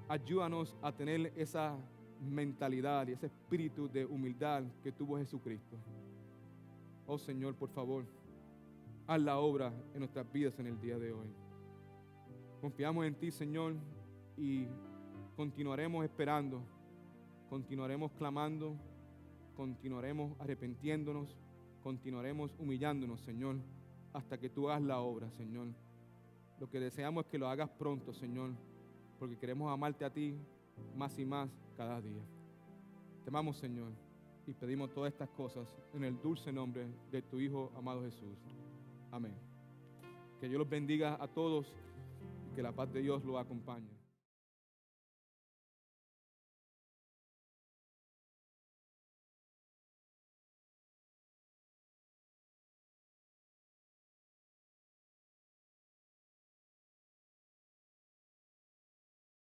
Ayúdanos a tener esa mentalidad y ese espíritu de humildad que tuvo Jesucristo. Oh, Señor, por favor, haz la obra en nuestras vidas en el día de hoy. Confiamos en ti, Señor, y continuaremos esperando, continuaremos clamando, continuaremos arrepintiéndonos, continuaremos humillándonos, Señor, hasta que tú hagas la obra, Señor. Lo que deseamos es que lo hagas pronto, Señor, porque queremos amarte a ti más y más cada día. Te amamos, Señor, y pedimos todas estas cosas en el dulce nombre de tu Hijo amado Jesús. Amén. Que Dios los bendiga a todos y que la paz de Dios los acompañe.